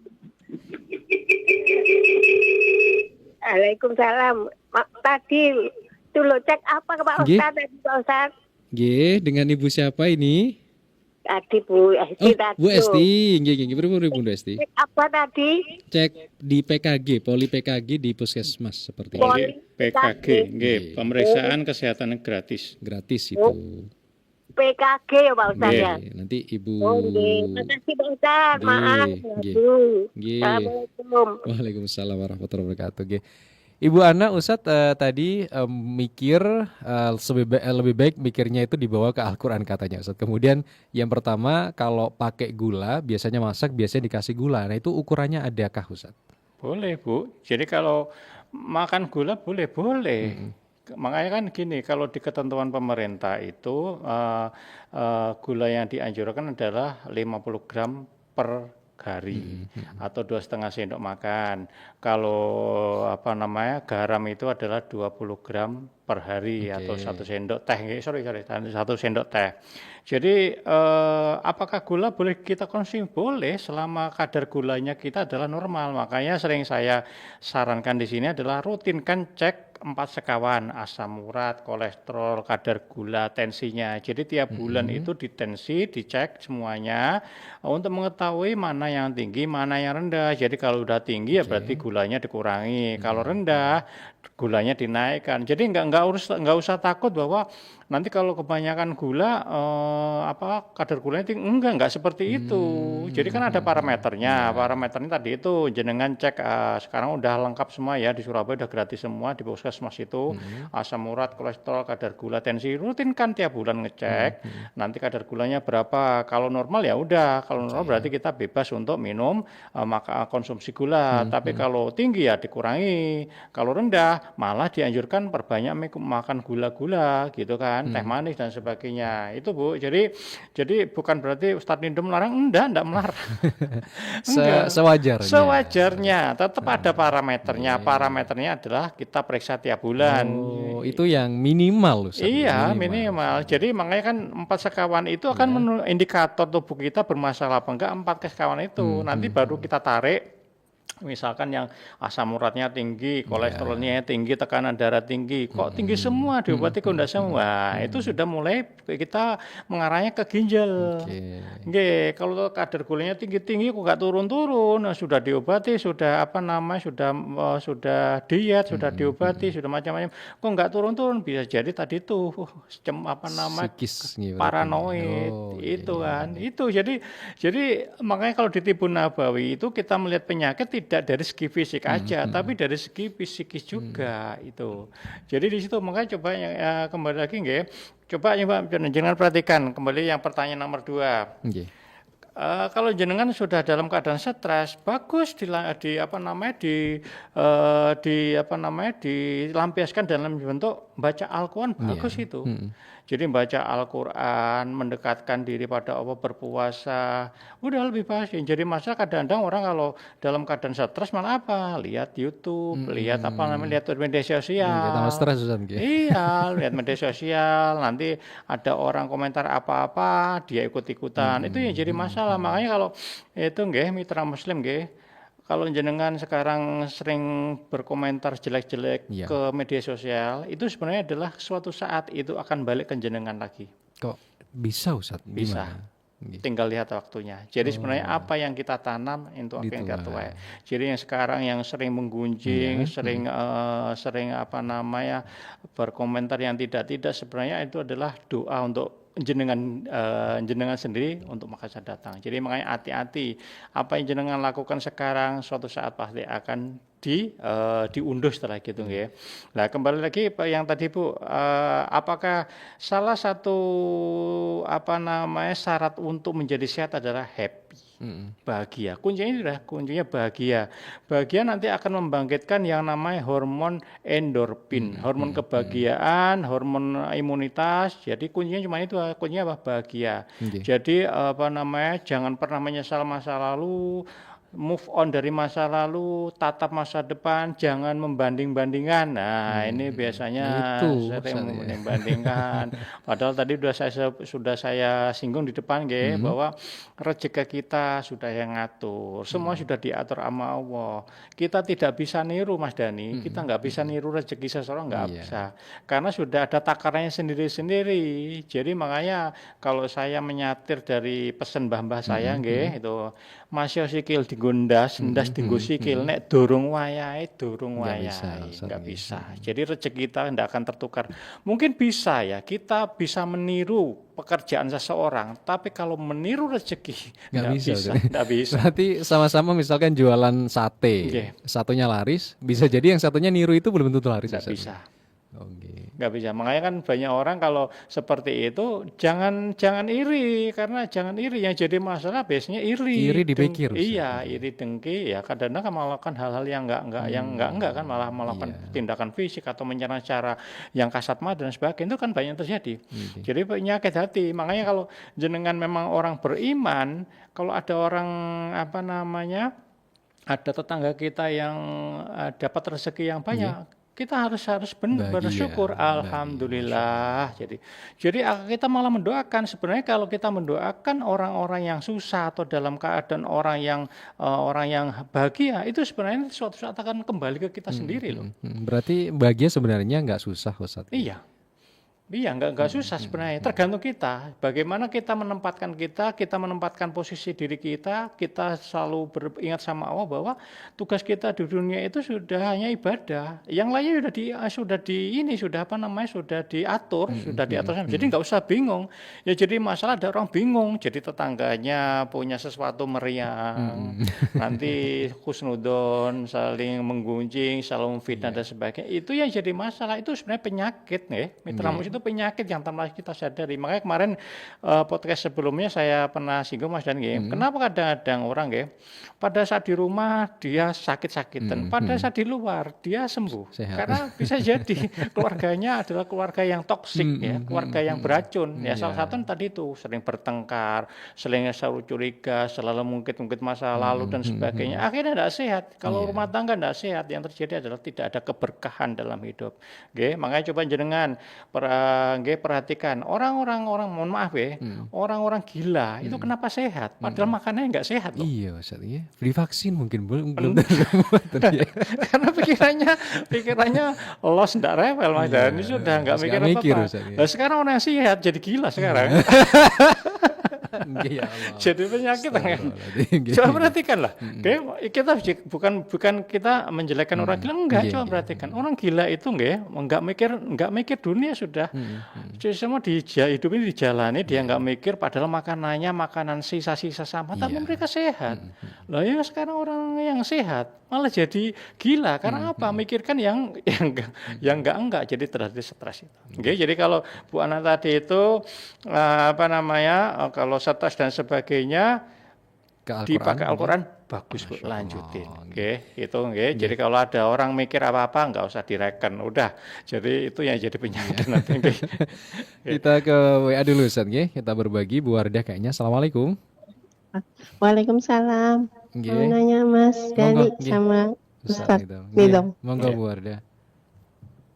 F: Waalaikumsalam. Tadi dulu cek apa ke Pak
A: Nggih.
F: Ustaz tadi, Pak Ustaz?
A: Nggih, dengan Ibu siapa ini?
F: Tadi Bu Esti tadi.
A: Bu Esti, nggih, berapa Bu Esti?
F: Cek apa tadi?
A: Cek di PKG, poli PKG di Puskesmas seperti itu.
C: Poli PKG, nggih, pemeriksaan kesehatan gratis.
A: Gratis itu.
F: PKG ya Pak Ustaz ya.
A: Nggih, nanti Ibu.
F: Oh, nggih. Makasih Pak Ustaz. Maaf.
A: Nggih.
F: Aduh.
A: Nggih.
F: Assalamualaikum.
A: Waalaikumsalam warahmatullahi wabarakatuh. Nggih. Ibu Ana, Ustadz tadi mikir lebih baik mikirnya itu dibawa ke Al-Quran katanya Ustadz. Kemudian yang pertama kalau pakai gula biasanya masak biasanya dikasih gula. Nah itu ukurannya adakah Ustadz?
C: Boleh Bu, jadi kalau makan gula boleh. Makanya kan gini, kalau di ketentuan pemerintah itu gula yang dianjurkan adalah 50 gram per hari atau 2,5 sendok makan. Kalau garam itu adalah 20 gram per hari atau 1 sendok teh. Sorry, 1 sendok teh. Jadi apakah gula boleh kita konsumsi? Boleh selama kadar gulanya kita adalah normal. Makanya sering saya sarankan di sini adalah rutinkan cek 4 sekawan, asam urat, kolesterol, kadar gula, tensinya. Jadi tiap bulan itu ditensi, dicek semuanya untuk mengetahui mana yang tinggi, mana yang rendah. Jadi kalau udah tinggi ya berarti gulanya dikurangi. Kalau rendah gulanya dinaikkan. Jadi nggak usah takut bahwa nanti kalau kebanyakan gula kadar gulanya tinggi. Enggak seperti itu. Jadi kan ada parameternya. Parameternya tadi itu jenengan cek sekarang udah lengkap semua ya, di Surabaya udah gratis semua di puskesmas itu. Asam urat, kolesterol, kadar gula, tensi, rutin kan tiap bulan ngecek. Nanti kadar gulanya berapa. Kalau normal ya udah, kalau normal berarti kita bebas untuk minum konsumsi gula. Tapi kalau tinggi ya dikurangi. Kalau rendah malah dianjurkan perbanyak makan gula-gula gitu kan, teh manis dan sebagainya. Itu Bu. Jadi bukan berarti Ustadz Nindo melarang, enggak melarang. Sewajarnya. Tetap ada parameternya. Parameternya adalah kita periksa tiap bulan.
A: Oh, itu yang minimal Ustadz.
C: Iya, minimal. Jadi makanya kan 4 sekawan itu akan indikator tubuh kita bermasalah apa enggak. 4 sekawan itu nanti baru kita tarik. Misalkan yang asam uratnya tinggi, kolesterolnya tinggi, tekanan darah tinggi, kok tinggi semua, diobati kok enggak semua. Itu sudah mulai kita mengarahnya ke ginjal. Kalau kadar gulanya tinggi-tinggi kok enggak turun-turun, sudah diobati, sudah sudah diet, sudah diobati, sudah macam-macam, kok enggak turun-turun, bisa jadi tadi itu
A: psikis
C: paranoid itu kan. Itu jadi makanya kalau di Tibun Nabawi itu kita melihat penyakit tidak dari segi fisik aja, tapi dari segi psikis juga itu. Jadi di situ makanya coba kembali lagi coba jenengan perhatikan kembali yang pertanyaan nomor 2. Kalau jenengan sudah dalam keadaan stres, bagus dilampiaskan dalam bentuk baca Al-Quran, bagus itu. Jadi baca Al-Quran, mendekatkan diri pada Allah, berpuasa, udah lebih bagus. Jadi masalah kadang-kadang orang kalau dalam keadaan stres malah lihat YouTube, lihat media sosial.
A: Tambah stres
C: Iya, lihat media sosial, nanti ada orang komentar apa-apa, dia ikut-ikutan. Itu yang jadi masalah. Makanya kalau itu mitra muslim kalau jenengan sekarang sering berkomentar jelek-jelek ke media sosial, itu sebenarnya adalah suatu saat itu akan balik ke jenengan lagi.
A: Kok bisa Ustadz?
C: Bisa. Tinggal lihat waktunya. Jadi sebenarnya apa yang kita tanam itu akan kita tuai. Jadi yang sekarang yang sering menggunjing, sering berkomentar yang tidak sebenarnya itu adalah doa untuk jenengan sendiri untuk masa datang. Jadi makanya hati-hati, apa yang jenengan lakukan sekarang suatu saat pasti akan diunduh setelah gitu Nah, kembali lagi yang tadi Bu, apakah salah satu syarat untuk menjadi sehat adalah happy? Bahagia. Kuncinya bahagia. Bahagia nanti akan membangkitkan yang namanya hormon endorfin, hormon kebahagiaan, hormon imunitas. Jadi kuncinya cuma itu, kuncinya bahagia. Jadi jangan pernah menyesal masa lalu, move on dari masa lalu, tatap masa depan, jangan membanding-bandingkan. Nah, ini biasanya sering membandingkan. Padahal tadi sudah saya singgung di depan bahwa rezeki kita sudah yang ngatur. Semua sudah diatur sama Allah. Kita tidak bisa niru Mas Dani, kita nggak bisa niru rezeki seseorang, nggak bisa. Karena sudah ada takarannya sendiri-sendiri. Jadi makanya kalau saya menyatir dari pesan mbah-mbah saya itu masih sikil digundas, ndas tinggu sikil, nek durung wayahe nggak bisa. Jadi rezeki kita tidak akan tertukar. Mungkin bisa ya, kita bisa meniru pekerjaan seseorang, tapi kalau meniru rezeki nggak bisa.
A: Berarti sama-sama misalkan jualan sate, satunya laris, bisa jadi yang satunya niru itu belum tentu laris.
C: Nggak bisa. nggak bisa. Makanya kan banyak orang kalau seperti itu jangan iri, karena jangan iri, yang jadi masalah biasanya iri.
A: Iri dipikir.
C: Iya, iri dengki ya kadang-kadang kan melakukan hal-hal yang enggak kan, malah melakukan tindakan fisik atau menyerang cara yang kasat mata dan sebagainya, itu kan banyak terjadi. Jadi penyakit hati. Makanya kalau jenengan memang orang beriman, kalau ada orang ada tetangga kita yang dapat rezeki yang banyak, kita harus bersyukur, alhamdulillah. Jadi kita malah mendoakan. Sebenarnya kalau kita mendoakan orang-orang yang susah atau dalam keadaan orang yang bahagia, itu sebenarnya suatu saat akan kembali ke kita sendiri loh.
A: Berarti bahagia sebenarnya nggak susah, Ustaz.
C: Iya, nggak susah sebenarnya. Tergantung kita, bagaimana kita menempatkan posisi diri kita. Kita selalu beringat sama Allah bahwa tugas kita di dunia itu sudah hanya ibadah. Yang lainnya sudah diatur. Jadi nggak usah bingung. Ya jadi masalah ada orang bingung. Jadi tetangganya punya sesuatu meriang, nanti husnudon, saling menggunjing, saling fitnah dan sebagainya. Itu yang jadi masalah. Itu sebenarnya penyakit, Mitra Muslim. Itu penyakit yang tanpa kita sadari. Makanya kemarin podcast sebelumnya saya pernah singgung, Mas Dan, kenapa kadang-kadang orang pada saat di rumah dia sakit-sakitan, pada saat di luar dia sembuh. Sehat. Karena bisa jadi keluarganya adalah keluarga yang toksik, keluarga yang beracun. Salah satu tadi itu sering bertengkar, selalu curiga, selalu mungkin masa lalu dan sebagainya. Akhirnya tidak sehat. Kalau rumah tangga tidak sehat, yang terjadi adalah tidak ada keberkahan dalam hidup. Makanya coba jenengan perhatikan orang-orang mohon maaf orang-orang gila itu kenapa sehat? Padahal makanannya nggak sehat loh.
A: Iya, Ustaz, divaksin mungkin belum.
C: Karena pikirannya los ndak rewel, Mas Dan. Ini sudah nggak mikir apa-apa. Nah, sekarang orang yang sehat jadi gila sekarang. Jadi penyakit kan. Coba perhatikan lah. Kita bukan kita menjelekkan orang gila, enggak. Coba perhatikan orang gila itu enggak mikir dunia sudah. Jadi semua hidup ini dijalani, dia enggak mikir, padahal makanannya makanan sisa-sisa sama, tapi mereka sehat. Lah yang sekarang orang yang sehat malah jadi gila karena apa? Mikirkan yang enggak, jadi terjadi stres itu. Jadi kalau Bu Ana tadi itu kalau stres dan sebagainya dipakai Al-Quran, bagus Bu, lanjutin. Jadi kalau ada orang mikir apa-apa nggak usah direken, udah. Jadi itu yang jadi penyakit nanti.
A: Kita ke WA dulu, Ustaz, kita berbagi. Bu Wardah kayaknya. Assalamualaikum.
F: Waalaikumsalam. Mau nanya Mas Dani sama Ustaz Nidom.
A: Monggo Bu Wardah.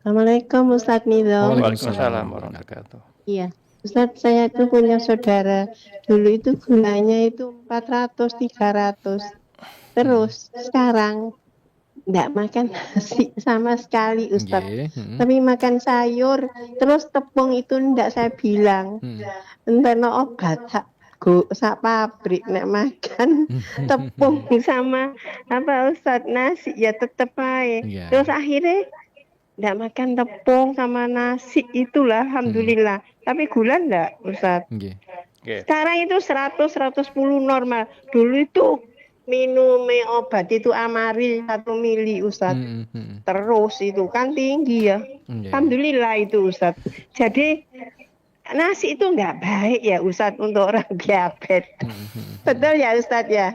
F: Assalamualaikum Ustaz Nidom.
C: Waalaikumsalam warahmatullahi wabarakatuh.
F: Iya. Ustaz, saya tuh punya saudara, dulu itu gulanya itu 400, 300. Terus sekarang enggak makan nasi sama sekali, Ustaz. Tapi makan sayur, terus tepung itu enggak saya bilang. Enteno obat sak pabrik nek makan tepung sama Ustaz nasi ya tetep aja. Terus akhirnya enggak makan tepung sama nasi itulah, alhamdulillah. Tapi gula enggak, Ustaz? Sekarang itu 100-110 normal. Dulu itu minum obat itu Amaril 1 mili, Ustaz. Terus itu kan tinggi ya. Alhamdulillah itu, Ustaz. Jadi nasi itu enggak baik ya, Ustaz, untuk orang diabetes. Betul ya, Ustaz ya?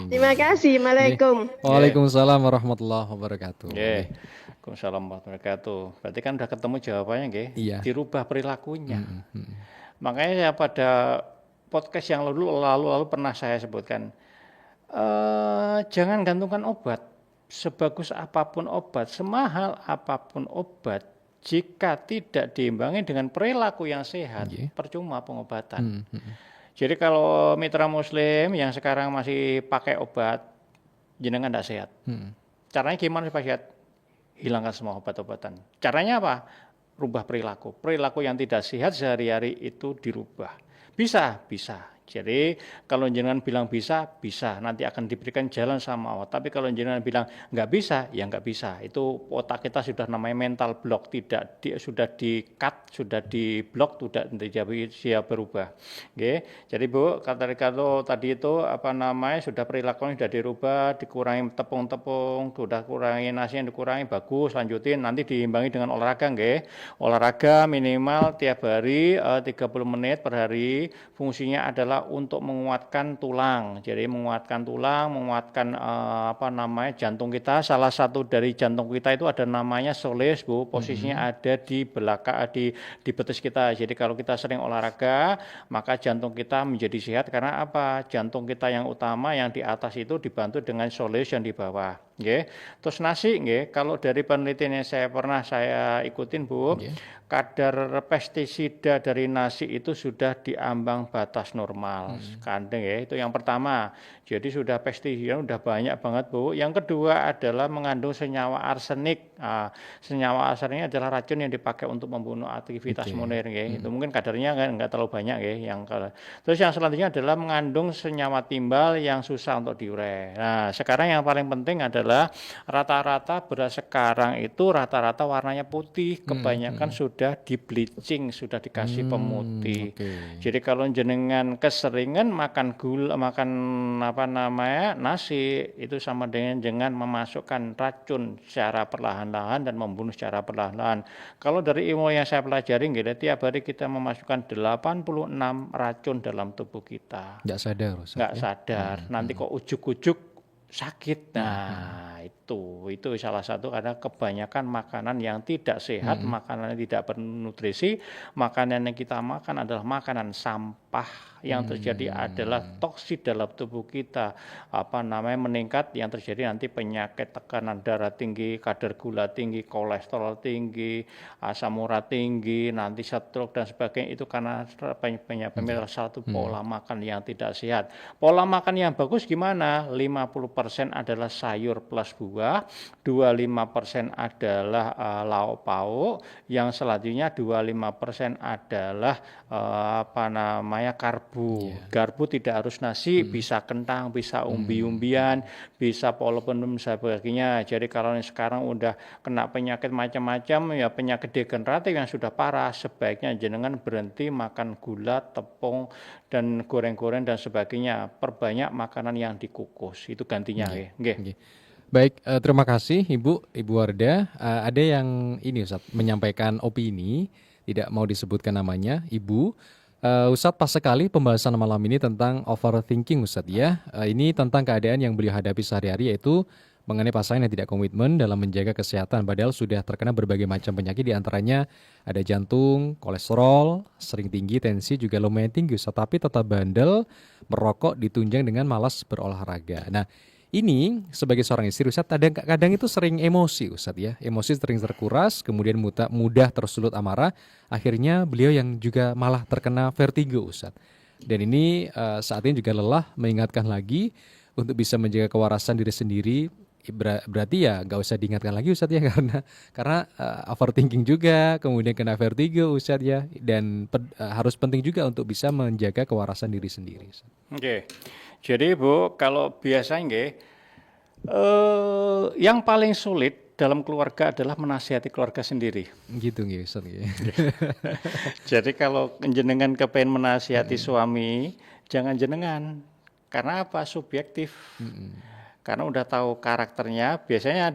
F: Terima kasih. Assalamualaikum.
A: Waalaikumsalam warahmatullahi wabarakatuh.
C: Waalaikumsalam warahmatullahi wabarakatuh. Berarti kan udah ketemu jawabannya, dirubah perilakunya. Makanya pada podcast yang lalu pernah saya sebutkan, jangan gantungkan obat. Sebagus apapun obat, semahal apapun obat, jika tidak diimbangi dengan perilaku yang sehat, percuma pengobatan. Jadi kalau mitra Muslim yang sekarang masih pakai obat, jenengan tidak sehat. Caranya gimana supaya sehat? Hilangkan semua obat-obatan. Caranya apa? Rubah perilaku. Perilaku yang tidak sehat sehari-hari itu dirubah. Bisa. Jadi kalau jenengan bilang bisa, bisa. Nanti akan diberikan jalan sama Allah. Tapi kalau jenengan bilang nggak bisa, ya nggak bisa. Itu otak kita sudah namanya mental block, sudah di-cut, sudah di-block, tidak siap berubah. Oke. Jadi Bu, kalau tadi itu sudah perilakunya sudah dirubah, dikurangi tepung-tepung, sudah kurangi nasi yang dikurangi, bagus, lanjutin. Nanti diimbangi dengan olahraga, nggih. Olahraga minimal tiap hari 30 menit per hari. Fungsinya adalah untuk menguatkan tulang. Jadi menguatkan tulang, menguatkan jantung kita. Salah satu dari jantung kita itu ada namanya soleus, Bu. Posisinya ada di belakang di betis kita. Jadi kalau kita sering olahraga, maka jantung kita menjadi sehat karena apa? Jantung kita yang utama yang di atas itu dibantu dengan soleus yang di bawah. Nggih. Terus nasi nggih, kalau dari penelitian yang saya ikutin, Bu, kadar pestisida dari nasi itu sudah di ambang batas normal. Kandeng ya, itu yang pertama. Jadi sudah pestisida sudah banyak banget, Bu. Yang kedua adalah mengandung senyawa arsenik. Senyawa arsenik adalah racun yang dipakai untuk membunuh aktivitas imuner nggih. Itu mungkin kadarnya enggak terlalu banyak nggih Terus yang selanjutnya adalah mengandung senyawa timbal yang susah untuk diurai. Nah, sekarang yang paling penting adalah rata-rata beras sekarang itu rata-rata warnanya putih, kebanyakan sudah di bleaching, sudah dikasih pemutih. Jadi kalau jenengan keseringan makan nasi, itu sama dengan memasukkan racun secara perlahan-lahan dan membunuh secara perlahan-lahan. Kalau dari ilmu yang saya pelajari, tiap hari kita memasukkan 86 racun dalam tubuh kita.
A: Nggak sadar.
C: Nggak sadar. Nanti kok ujuk-ujuk sakit. Nah, itu salah satu karena kebanyakan makanan yang tidak sehat, makanan yang tidak bernutrisi, makanan yang kita makan adalah makanan sampah. Yang terjadi adalah toksik dalam tubuh kita, meningkat, yang terjadi nanti penyakit tekanan darah tinggi, kadar gula tinggi, kolesterol tinggi, asam urat tinggi, nanti stroke dan sebagainya. Itu karena penyebabnya satu pola makan yang tidak sehat. Pola makan yang bagus gimana? 50% adalah sayur plus buah, 25% adalah lauk pauk, yang selanjutnya 25% adalah karbo. Garpu tidak harus nasi, bisa kentang, bisa umbi-umbian, bisa polopendum dan sebagainya. Jadi kalau sekarang udah kena penyakit macam-macam, ya penyakit degeneratif yang sudah parah, sebaiknya jenengan berhenti makan gula, tepung, dan goreng-goreng dan sebagainya. Perbanyak makanan yang dikukus, itu gantinya.
A: Baik, terima kasih Ibu Wardah. Ada yang Ustaz menyampaikan opini, tidak mau disebutkan namanya, Ibu. Ustadz, pas sekali pembahasan malam ini tentang overthinking, Ustadz ya. Ini tentang keadaan yang beliau hadapi sehari-hari, yaitu mengenai pasangan yang tidak komitmen dalam menjaga kesehatan, padahal sudah terkena berbagai macam penyakit, diantaranya ada jantung, kolesterol, sering tinggi, tensi juga lumayan tinggi, Ustadz, tapi tetap bandel, merokok ditunjang dengan malas berolahraga. Nah, ini sebagai seorang istri, Ustadz, kadang itu sering emosi, Ustadz ya. Emosi sering terkuras, kemudian mudah tersulut amarah. Akhirnya beliau yang juga malah terkena vertigo, Ustadz. Dan ini saat ini juga lelah mengingatkan lagi untuk bisa menjaga kewarasan diri sendiri. Berarti ya nggak usah diingatkan lagi, Ustadz ya, karena overthinking juga, kemudian kena vertigo, Ustadz ya. Dan harus penting juga untuk bisa menjaga kewarasan diri sendiri, Ustadz.
C: Oke. Jadi Bu, kalau biasanya yang paling sulit dalam keluarga adalah menasihati keluarga sendiri.
A: Gitu Ustaz.
C: Jadi kalau jenengan kepengen menasihati suami, jangan jenengan. Karena apa? Subjektif. Karena udah tahu karakternya, biasanya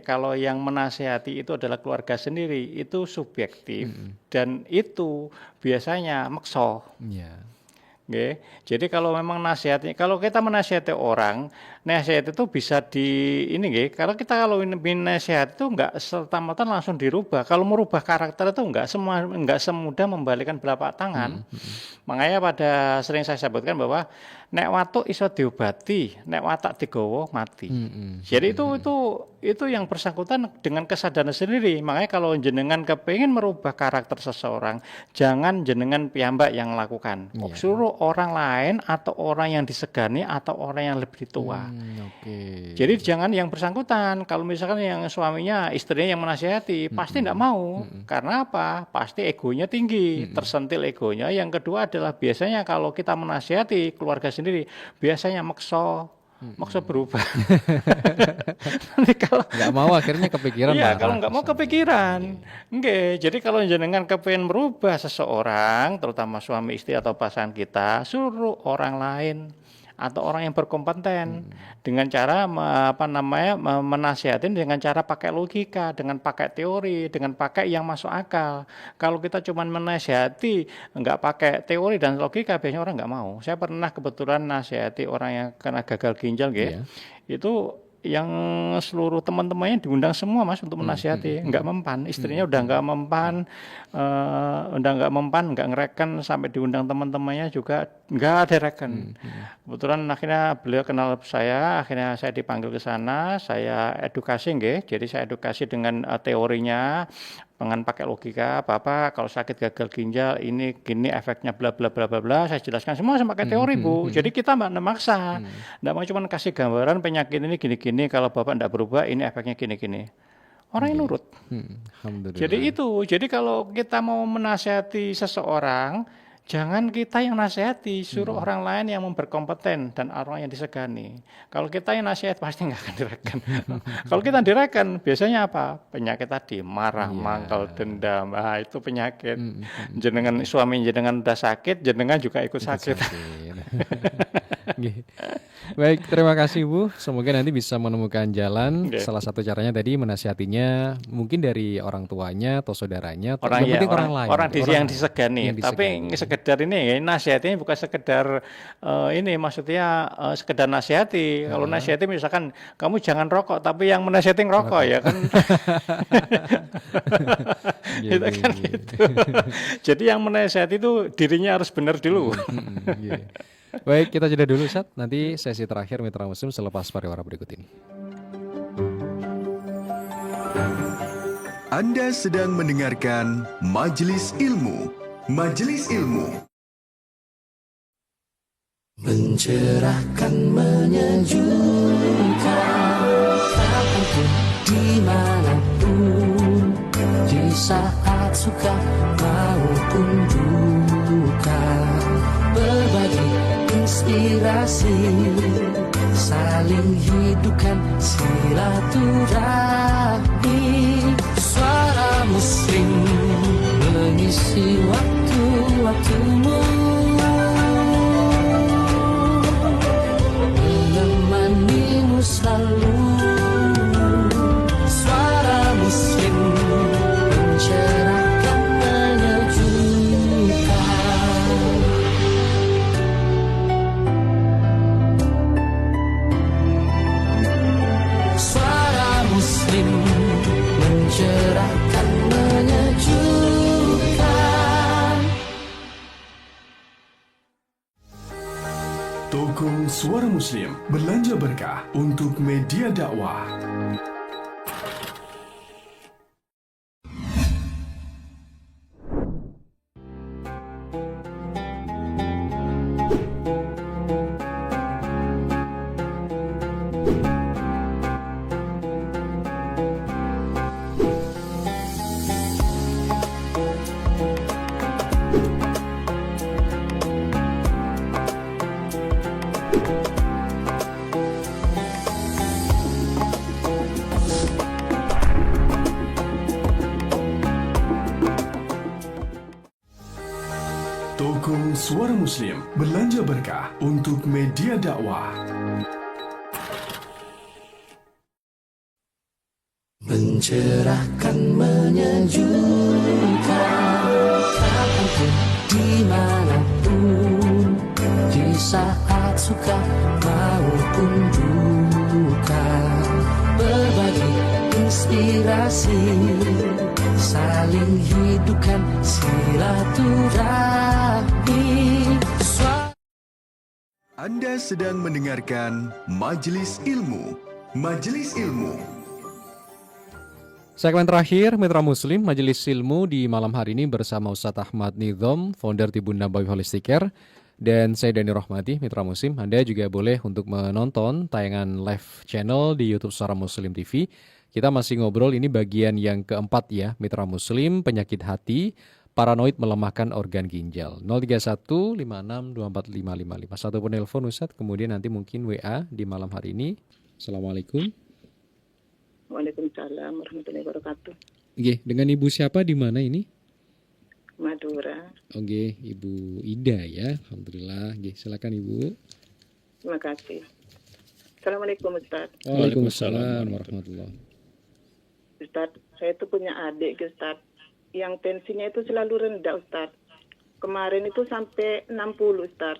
C: kalau yang menasihati itu adalah keluarga sendiri, itu subjektif. Dan itu biasanya makso. Jadi kalau memang nasihatnya, kalau kita menasihati orang, nasihat itu bisa kalau kita nasihat itu enggak serta-merta langsung dirubah. Kalau merubah karakter itu enggak semudah membalikan telapak tangan. Makanya pada sering saya sebutkan bahwa nek watuk iso diobati, nek watak digowo mati. Jadi itu yang bersangkutan dengan kesadaran sendiri. Makanya kalau jenengan kepingin merubah karakter seseorang, jangan jenengan piyambak yang lakukan. Suruh orang lain atau orang yang disegani atau orang yang lebih tua.
A: Oke.
C: Jadi jangan yang bersangkutan. Kalau misalkan yang suaminya, istrinya yang menasihati, pasti tidak mau. Karena apa? Pasti egonya tinggi, tersentil egonya. Yang kedua adalah biasanya kalau kita menasihati keluarga sendiri, biasanya maksa berubah. Nanti kalau
A: nggak mau akhirnya kepikiran.
C: iya,
A: marah.
C: kalau nggak mau kepikiran. Enggak. Jadi kalau jenengan kepengen merubah seseorang, terutama suami istri atau pasangan kita, suruh orang lain atau orang yang berkompeten dengan cara menasihatin dengan cara pakai logika, dengan pakai teori, dengan pakai yang masuk akal. Kalau kita cuma menasihati nggak pakai teori dan logika, biasanya orang nggak mau. Saya pernah kebetulan nasihati orang yang kena gagal ginjal, itu yang seluruh teman-temannya diundang semua Mas untuk menasihati, nggak mempan, istrinya udah nggak mempan, nggak ngereken, sampai diundang teman-temannya juga nggak ada reken. Kebetulan akhirnya beliau kenal saya, akhirnya saya dipanggil ke sana, saya edukasi jadi saya edukasi dengan teorinya, dengan pakai logika, Bapak kalau sakit gagal ginjal ini gini efeknya bla bla bla bla bla, saya jelaskan semua sama pakai teori Bu. Jadi kita nggak maksa, nggak mau cuma kasih gambaran penyakit ini gini-gini, kalau Bapak nggak berubah ini efeknya gini-gini. Orang yang nurut.
A: Alhamdulillah.
C: Jadi kalau kita mau menasihati seseorang, jangan kita yang nasihati, suruh orang lain yang berkompeten dan orang yang disegani. Kalau kita yang nasihat pasti nggak akan direken. Kalau kita direken, biasanya apa? Penyakit tadi, marah, mangkal, dendam. Itu penyakit. Jenengan suami jenengan udah sakit, jenengan juga ikut sakit.
A: Baik, terima kasih Bu. Semoga nanti bisa menemukan jalan. Salah satu caranya tadi menasihatinya mungkin dari orang tuanya atau saudaranya, atau yang penting orang lain.
C: Orang yang disegani. Tapi sekedar ini nasihatnya bukan sekedar ini, maksudnya sekedar nasihati. Kalau nasihati misalkan kamu jangan rokok, tapi yang menasihati ngerokok ya kan. Itu kan gitu. Jadi yang menasihati itu dirinya harus benar dulu.
A: Baik, kita jeda dulu Ustaz. Nanti sesi terakhir Mitra Muslim selepas pariwara berikut ini.
B: Anda sedang mendengarkan Majelis Ilmu. Majelis Ilmu
D: mencerahkan, menyejukkan, kapanpun, dimanapun, di saat suka maupun duka, berbagi inspirasi, saling hidupkan silaturahmi. Suara Muslim mengisi waktu-waktumu, menemanimu selalu. Suara Muslim mencerahkan, menyejukkan. Suara Muslim mencerahkan, menyejukkan.
B: Toko Suara Muslim Belanja Berkah untuk media dakwah. Toko Suara Muslim Belanja Berkah untuk media dakwah.
D: Mencerahkan, menyejukkan, kapanpun, dimanapun, di saat suka maupun duka, berbagi inspirasi, saling hidupkan silaturahmi.
B: Anda sedang mendengarkan Majelis Ilmu. Majelis Ilmu.
A: Segmen terakhir Mitra Muslim Majelis Ilmu di malam hari ini bersama Ustadz Ahmad Nidham, founder Tibun Nabawi Holistic Care. Dan saya Dani Rahmati, Mitra Muslim. Anda juga boleh untuk menonton tayangan live channel di YouTube Suara Muslim TV. Kita masih ngobrol, ini bagian yang keempat ya, Mitra Muslim, penyakit hati, paranoid melemahkan organ ginjal. 031 56 24 555. Satu penelpon Ustadz, kemudian nanti mungkin WA di malam hari ini. Assalamualaikum.
F: Waalaikumsalam warahmatullahi wabarakatuh.
A: Oke, dengan Ibu siapa di mana ini?
F: Madura.
A: Oke, Ibu Ida ya. Alhamdulillah. Oke, silakan Ibu.
F: Terima kasih. Assalamualaikum Ustaz.
A: Waalaikumsalam warahmatullahi.
F: Ustaz, saya tuh punya adik Ustaz, yang tensinya itu selalu rendah Ustaz. Kemarin itu sampai 60 Ustaz.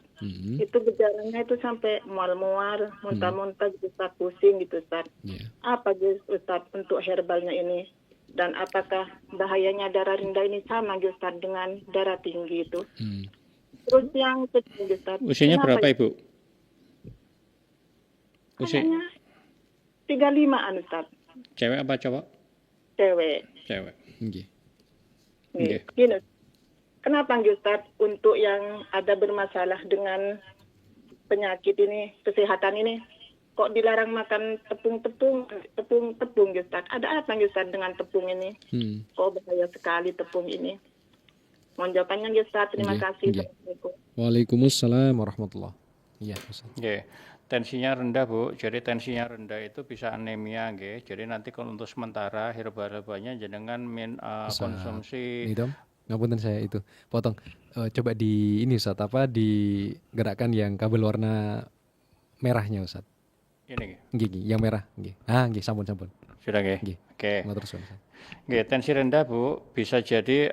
F: Itu gejalanya itu sampai mual-mual, muntah-muntah gitu Ustaz, pusing gitu Ustaz. Apa gitu Ustaz untuk herbalnya ini? Dan apakah bahayanya darah rendah ini sama Ustaz dengan darah tinggi itu? Terus yang kecil Ustaz.
C: Usianya berapa Ibu?
F: Usianya 35-an Ustaz.
C: Cewek apa cowok?
F: Cewek. Gini, kenapa Ustaz untuk yang ada bermasalah dengan penyakit ini, kesehatan ini, kok dilarang makan tepung Ustaz? Ada apa Ustaz dengan tepung ini? Kok bahaya sekali tepung ini? Mohon jawabannya Ustaz. Terima kasih.
A: Waalaikumsalam warahmatullahi. Iya, Ustaz.
C: Tensinya rendah Bu, jadi tensinya rendah itu bisa anemia nggih. Jadi nanti kalau untuk sementara herbal-herbalnya jenengan konsumsi.
A: Ini dong, ngapunten saya itu potong. Coba di ini Ustaz, digerakkan yang kabel warna merahnya Ustaz.
C: Ini
A: nggih, yang merah nggih. Nggih, sampun.
C: Sudah nggih. Oke.
A: Matur suwun.
C: Nggih, tensi rendah Bu, bisa jadi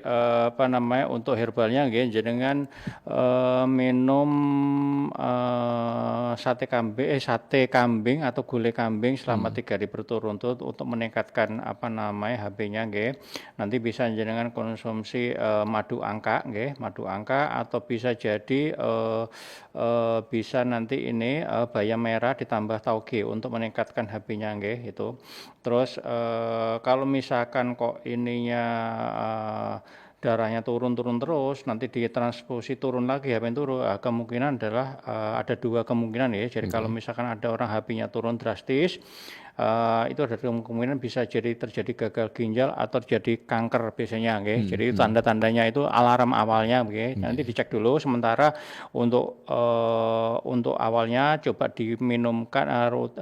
C: untuk herbalnya nggih jenengan minum sate kambing atau gulai kambing selama 3 hari berturut-turut untuk meningkatkan HB-nya nggih. Nanti bisa jenengan konsumsi madu angka nggih, atau bisa jadi bisa nanti ini bayam merah ditambah tauge untuk meningkatkan HB-nya nggih itu. Terus kalau misalkan kok ininya darahnya turun terus, nanti ditransfusi turun lagi, HP turun, kemungkinan adalah ada 2 kemungkinan ya. Jadi kalau misalkan ada orang HP-nya turun drastis, itu ada kemungkinan bisa jadi terjadi gagal ginjal atau terjadi kanker biasanya nggih. Jadi tanda-tandanya itu alarm awalnya nggih. Nanti dicek dulu. Sementara untuk awalnya coba diminumkan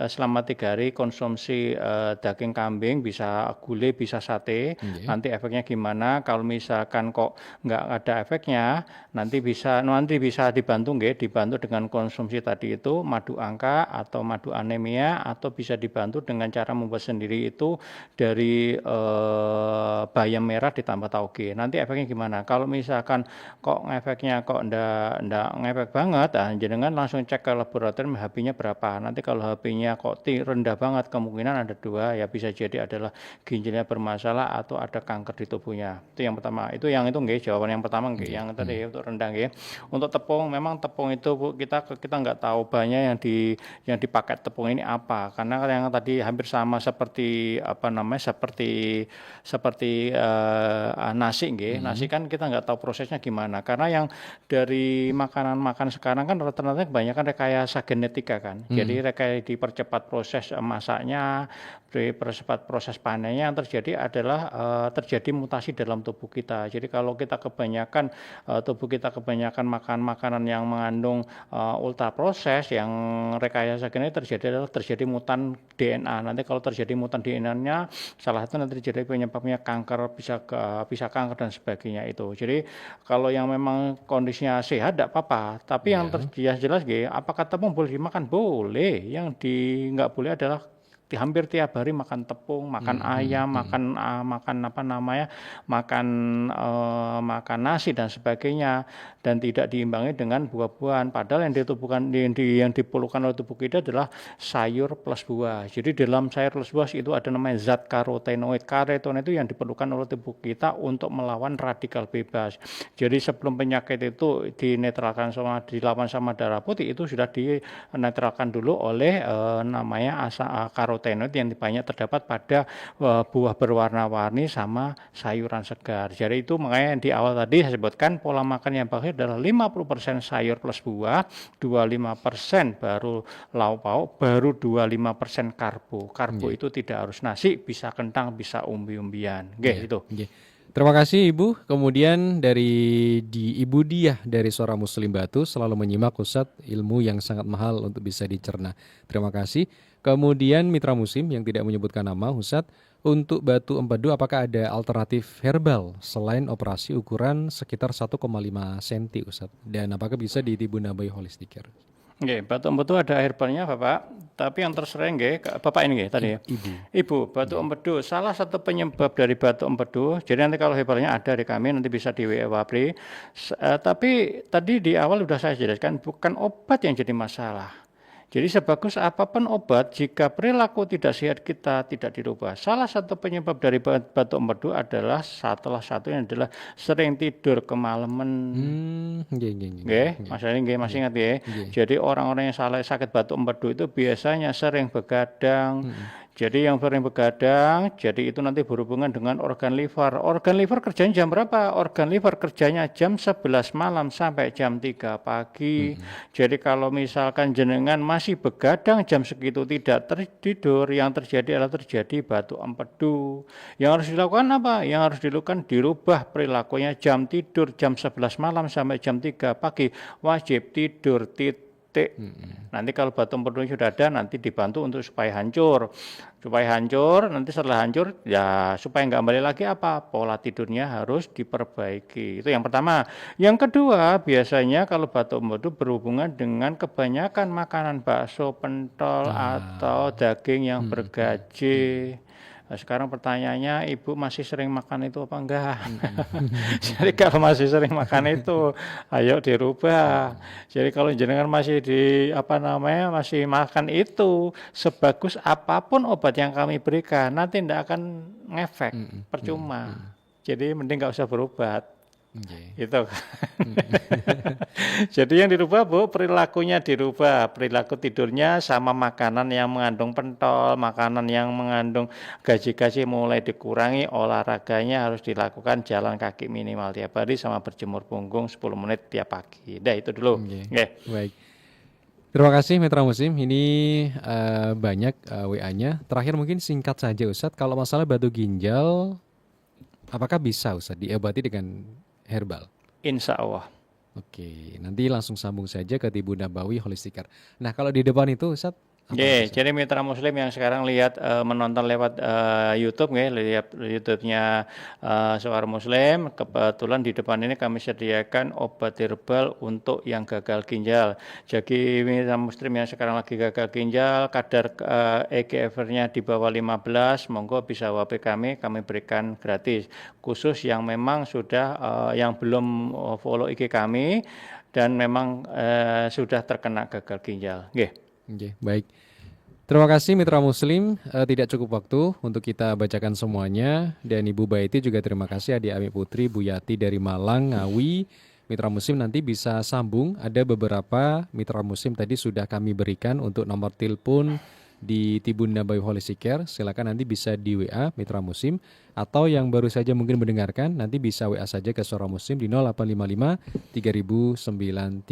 C: selama 3 hari konsumsi daging kambing, bisa gulai, bisa sate. Nanti efeknya gimana? Kalau misalkan kok nggak ada efeknya, nanti bisa dibantu dengan konsumsi tadi itu madu angka atau madu anemia, atau bisa dibantu dengan cara membuat sendiri itu dari bayam merah ditambah tauge. Nanti efeknya gimana? Kalau misalkan kok efeknya kok ndak ngefek banget, jenengan langsung cek ke laboratorium HP-nya berapa. Nanti kalau HP-nya kok rendah banget, kemungkinan ada 2, ya bisa jadi adalah ginjalnya bermasalah atau ada kanker di tubuhnya. Itu yang pertama. Itu nggih, jawaban yang pertama nggih. Yang tadi untuk rendah nggih. Untuk tepung, memang tepung itu Bu, kita nggak tahu banyak yang dipakai tepung ini apa. Karena yang tadi hampir sama seperti nasi nggih. Nasi kan kita nggak tahu prosesnya gimana. Karena yang dari makanan sekarang kan rata-rata kebanyakan rekayasa genetika kan. Jadi dipercepat proses masaknya, dipercepat proses panennya. Yang terjadi adalah terjadi mutasi dalam tubuh kita. Jadi kalau kita tubuh kita kebanyakan makan makanan yang mengandung ultra proses, yang rekayasa genetik, terjadi mutan DNA. Nanti kalau terjadi mutan DNA-nya, salah satu nanti terjadi penyebabnya kanker, bisa kanker dan sebagainya itu. Jadi kalau yang memang kondisinya sehat tidak apa-apa. Tapi yang jelas apakah tepung boleh dimakan? Boleh. Yang nggak boleh adalah hampir tiap hari makan tepung, makan ayam, makan nasi dan sebagainya, dan tidak diimbangi dengan buah-buahan. Padahal yang diperlukan oleh tubuh kita adalah sayur plus buah. Jadi dalam sayur plus buah itu ada namanya zat karotenoid. Karotenoid itu yang diperlukan oleh tubuh kita untuk melawan radikal bebas. Jadi sebelum penyakit itu dilawan sama darah putih, itu sudah dinetralkan dulu oleh namanya karotenoid karotenoid yang banyak terdapat pada buah berwarna-warni sama sayuran segar. Jadi itu makanya di awal tadi saya sebutkan pola makan yang baik adalah 50% sayur plus buah, 25% baru lauk pauk, baru 25% karbo. Karbo itu tidak harus nasi, bisa kentang, bisa umbi-umbian. Itu.
A: Terima kasih Ibu. Kemudian dari Ibu Diah dari Suara Muslim Batu selalu menyimak Ustadz ilmu yang sangat mahal untuk bisa dicerna. Terima kasih. Kemudian Mitra Muslim yang tidak menyebutkan nama Ustadz, untuk batu empedu apakah ada alternatif herbal selain operasi ukuran sekitar 1,5 cm Ustadz? Dan apakah bisa ditimbun nambahi holistic care?
C: Batu empedu ada herbalnya Bapak, tapi yang tersering Bapak ini tadi ya. Ibu, batu empedu salah satu penyebab dari batu empedu. Jadi nanti kalau herbalnya ada di kami nanti bisa di WA Wapri. Tapi tadi di awal sudah saya jelaskan bukan obat yang jadi masalah. Jadi sebagus apapun obat, jika perilaku tidak sehat kita tidak dirubah. Salah satu penyebab dari batu empedu adalah salah satunya adalah sering tidur kemalaman. Maksudnya masih ingat ya. Jadi orang-orang yang sakit batu empedu itu biasanya sering begadang. Jadi yang sering begadang, jadi itu nanti berhubungan dengan organ liver. Organ liver kerjanya jam berapa? Organ liver kerjanya jam 11 malam sampai jam 3 pagi. Jadi kalau misalkan jenengan masih begadang jam segitu tidak tertidur, yang terjadi adalah terjadi batu empedu. Yang harus dilakukan apa? Yang harus dilakukan dirubah perilakunya, jam tidur jam 11 malam sampai jam 3 pagi. Wajib tidur Nanti kalau batu empedu sudah ada, nanti dibantu untuk supaya hancur. Nanti setelah hancur, ya supaya nggak kembali lagi apa? Pola tidurnya harus diperbaiki. Itu yang pertama. Yang kedua, biasanya kalau batu empedu berhubungan dengan kebanyakan makanan bakso, pentol, atau daging yang bergaji. Nah, sekarang pertanyaannya, Ibu masih sering makan itu apa enggak? Jadi kalau masih sering makan itu, ayo dirubah. Jadi kalau jenengan masih masih makan itu, sebagus apapun obat yang kami berikan, nanti tidak akan ngefek, percuma. Jadi mending nggak usah berobat. Itu. Jadi yang dirubah Bu, perilakunya dirubah, perilaku tidurnya sama makanan yang mengandung pentol, makanan yang mengandung gaji-gaji mulai dikurangi, olahraganya harus dilakukan jalan kaki minimal tiap hari sama berjemur punggung 10 menit tiap pagi. Itu dulu.
A: Baik. Terima kasih Mitra Muslim, ini banyak WA-nya. Terakhir mungkin singkat saja Ustadz, kalau masalah batu ginjal apakah bisa Ustadz diobati dengan herbal?
C: Insya Allah.
A: Oke, nanti langsung sambung saja ke Tibu Nabawi Holistic Care. Nah kalau di depan itu Ustadz,
C: jadi Mitra Muslim yang sekarang lihat menonton lewat YouTube, lihat YouTube-nya Suara Muslim, kebetulan di depan ini kami sediakan obat herbal untuk yang gagal ginjal. Jadi Mitra Muslim yang sekarang lagi gagal ginjal, kadar EGFR-nya di bawah 15, monggo bisa WhatsApp kami berikan gratis. Khusus yang memang sudah yang belum follow IG kami dan memang sudah terkena gagal ginjal.
A: Baik. Terima kasih Mitra Muslim, tidak cukup waktu untuk kita bacakan semuanya. Dan Ibu Baiti juga terima kasih adik Ami Putri, Bu Yati dari Malang, Ngawi. Mitra Muslim nanti bisa sambung, ada beberapa Mitra Muslim tadi sudah kami berikan untuk nomor telepon di Tibun Nabawi Holistic Care. Silakan nanti bisa di WA Mitra Muslim, atau yang baru saja mungkin mendengarkan nanti bisa WA saja ke Suara Muslim di 0855 3938.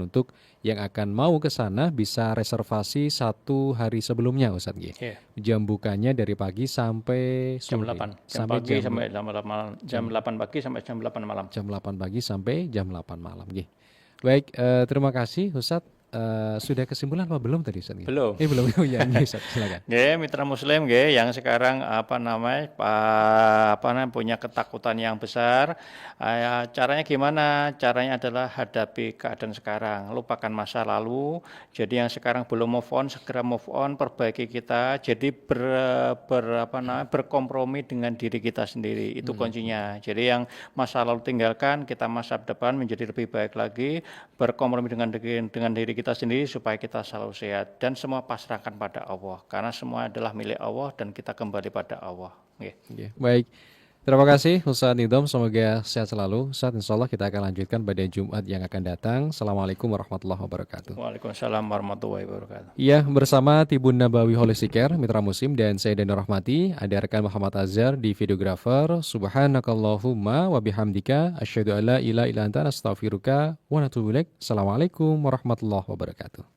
A: Untuk yang akan mau ke sana bisa reservasi 1 hari sebelumnya Ustadz. Jam bukanya dari pagi sampai
C: jam 8. Jam 8 pagi sampai jam 8 malam.
A: Jam 8 pagi sampai jam 8 malam. Baik, terima kasih Ustadz. Sudah kesimpulan apa belum tadi Ustaz?
C: Belum.
A: Belum. Ya, Ustaz, silakan.
C: Mitra Muslim yang sekarang punya ketakutan yang besar. Caranya gimana? Caranya adalah hadapi keadaan sekarang, lupakan masa lalu. Jadi yang sekarang belum move on, segera move on, perbaiki kita. Jadi berkompromi dengan diri kita sendiri. Itu kuncinya. Jadi yang masa lalu tinggalkan, kita masa depan menjadi lebih baik lagi, berkompromi dengan diri kita sendiri supaya kita selalu sehat, dan semua pasrahkan pada Allah karena semua adalah milik Allah dan kita kembali pada Allah.
A: Baik, Terima kasih Ustaz Nidom, semoga sehat selalu. Ustaz, insya Allah kita akan lanjutkan pada Jumat yang akan datang. Assalamualaikum warahmatullahi wabarakatuh.
C: Waalaikumsalam warahmatullahi wabarakatuh.
A: Ya, bersama Tibun Nabawi Holistic Care, Mitra Muslim, dan saya Dani Rahmati, ada rekan Muhammad Azhar di videografer. Subhanakallahumma wa bihamdika, asyhadu alla ilaha illa anta, astaghfiruka wa natubu ilaik. Assalamualaikum warahmatullahi wabarakatuh.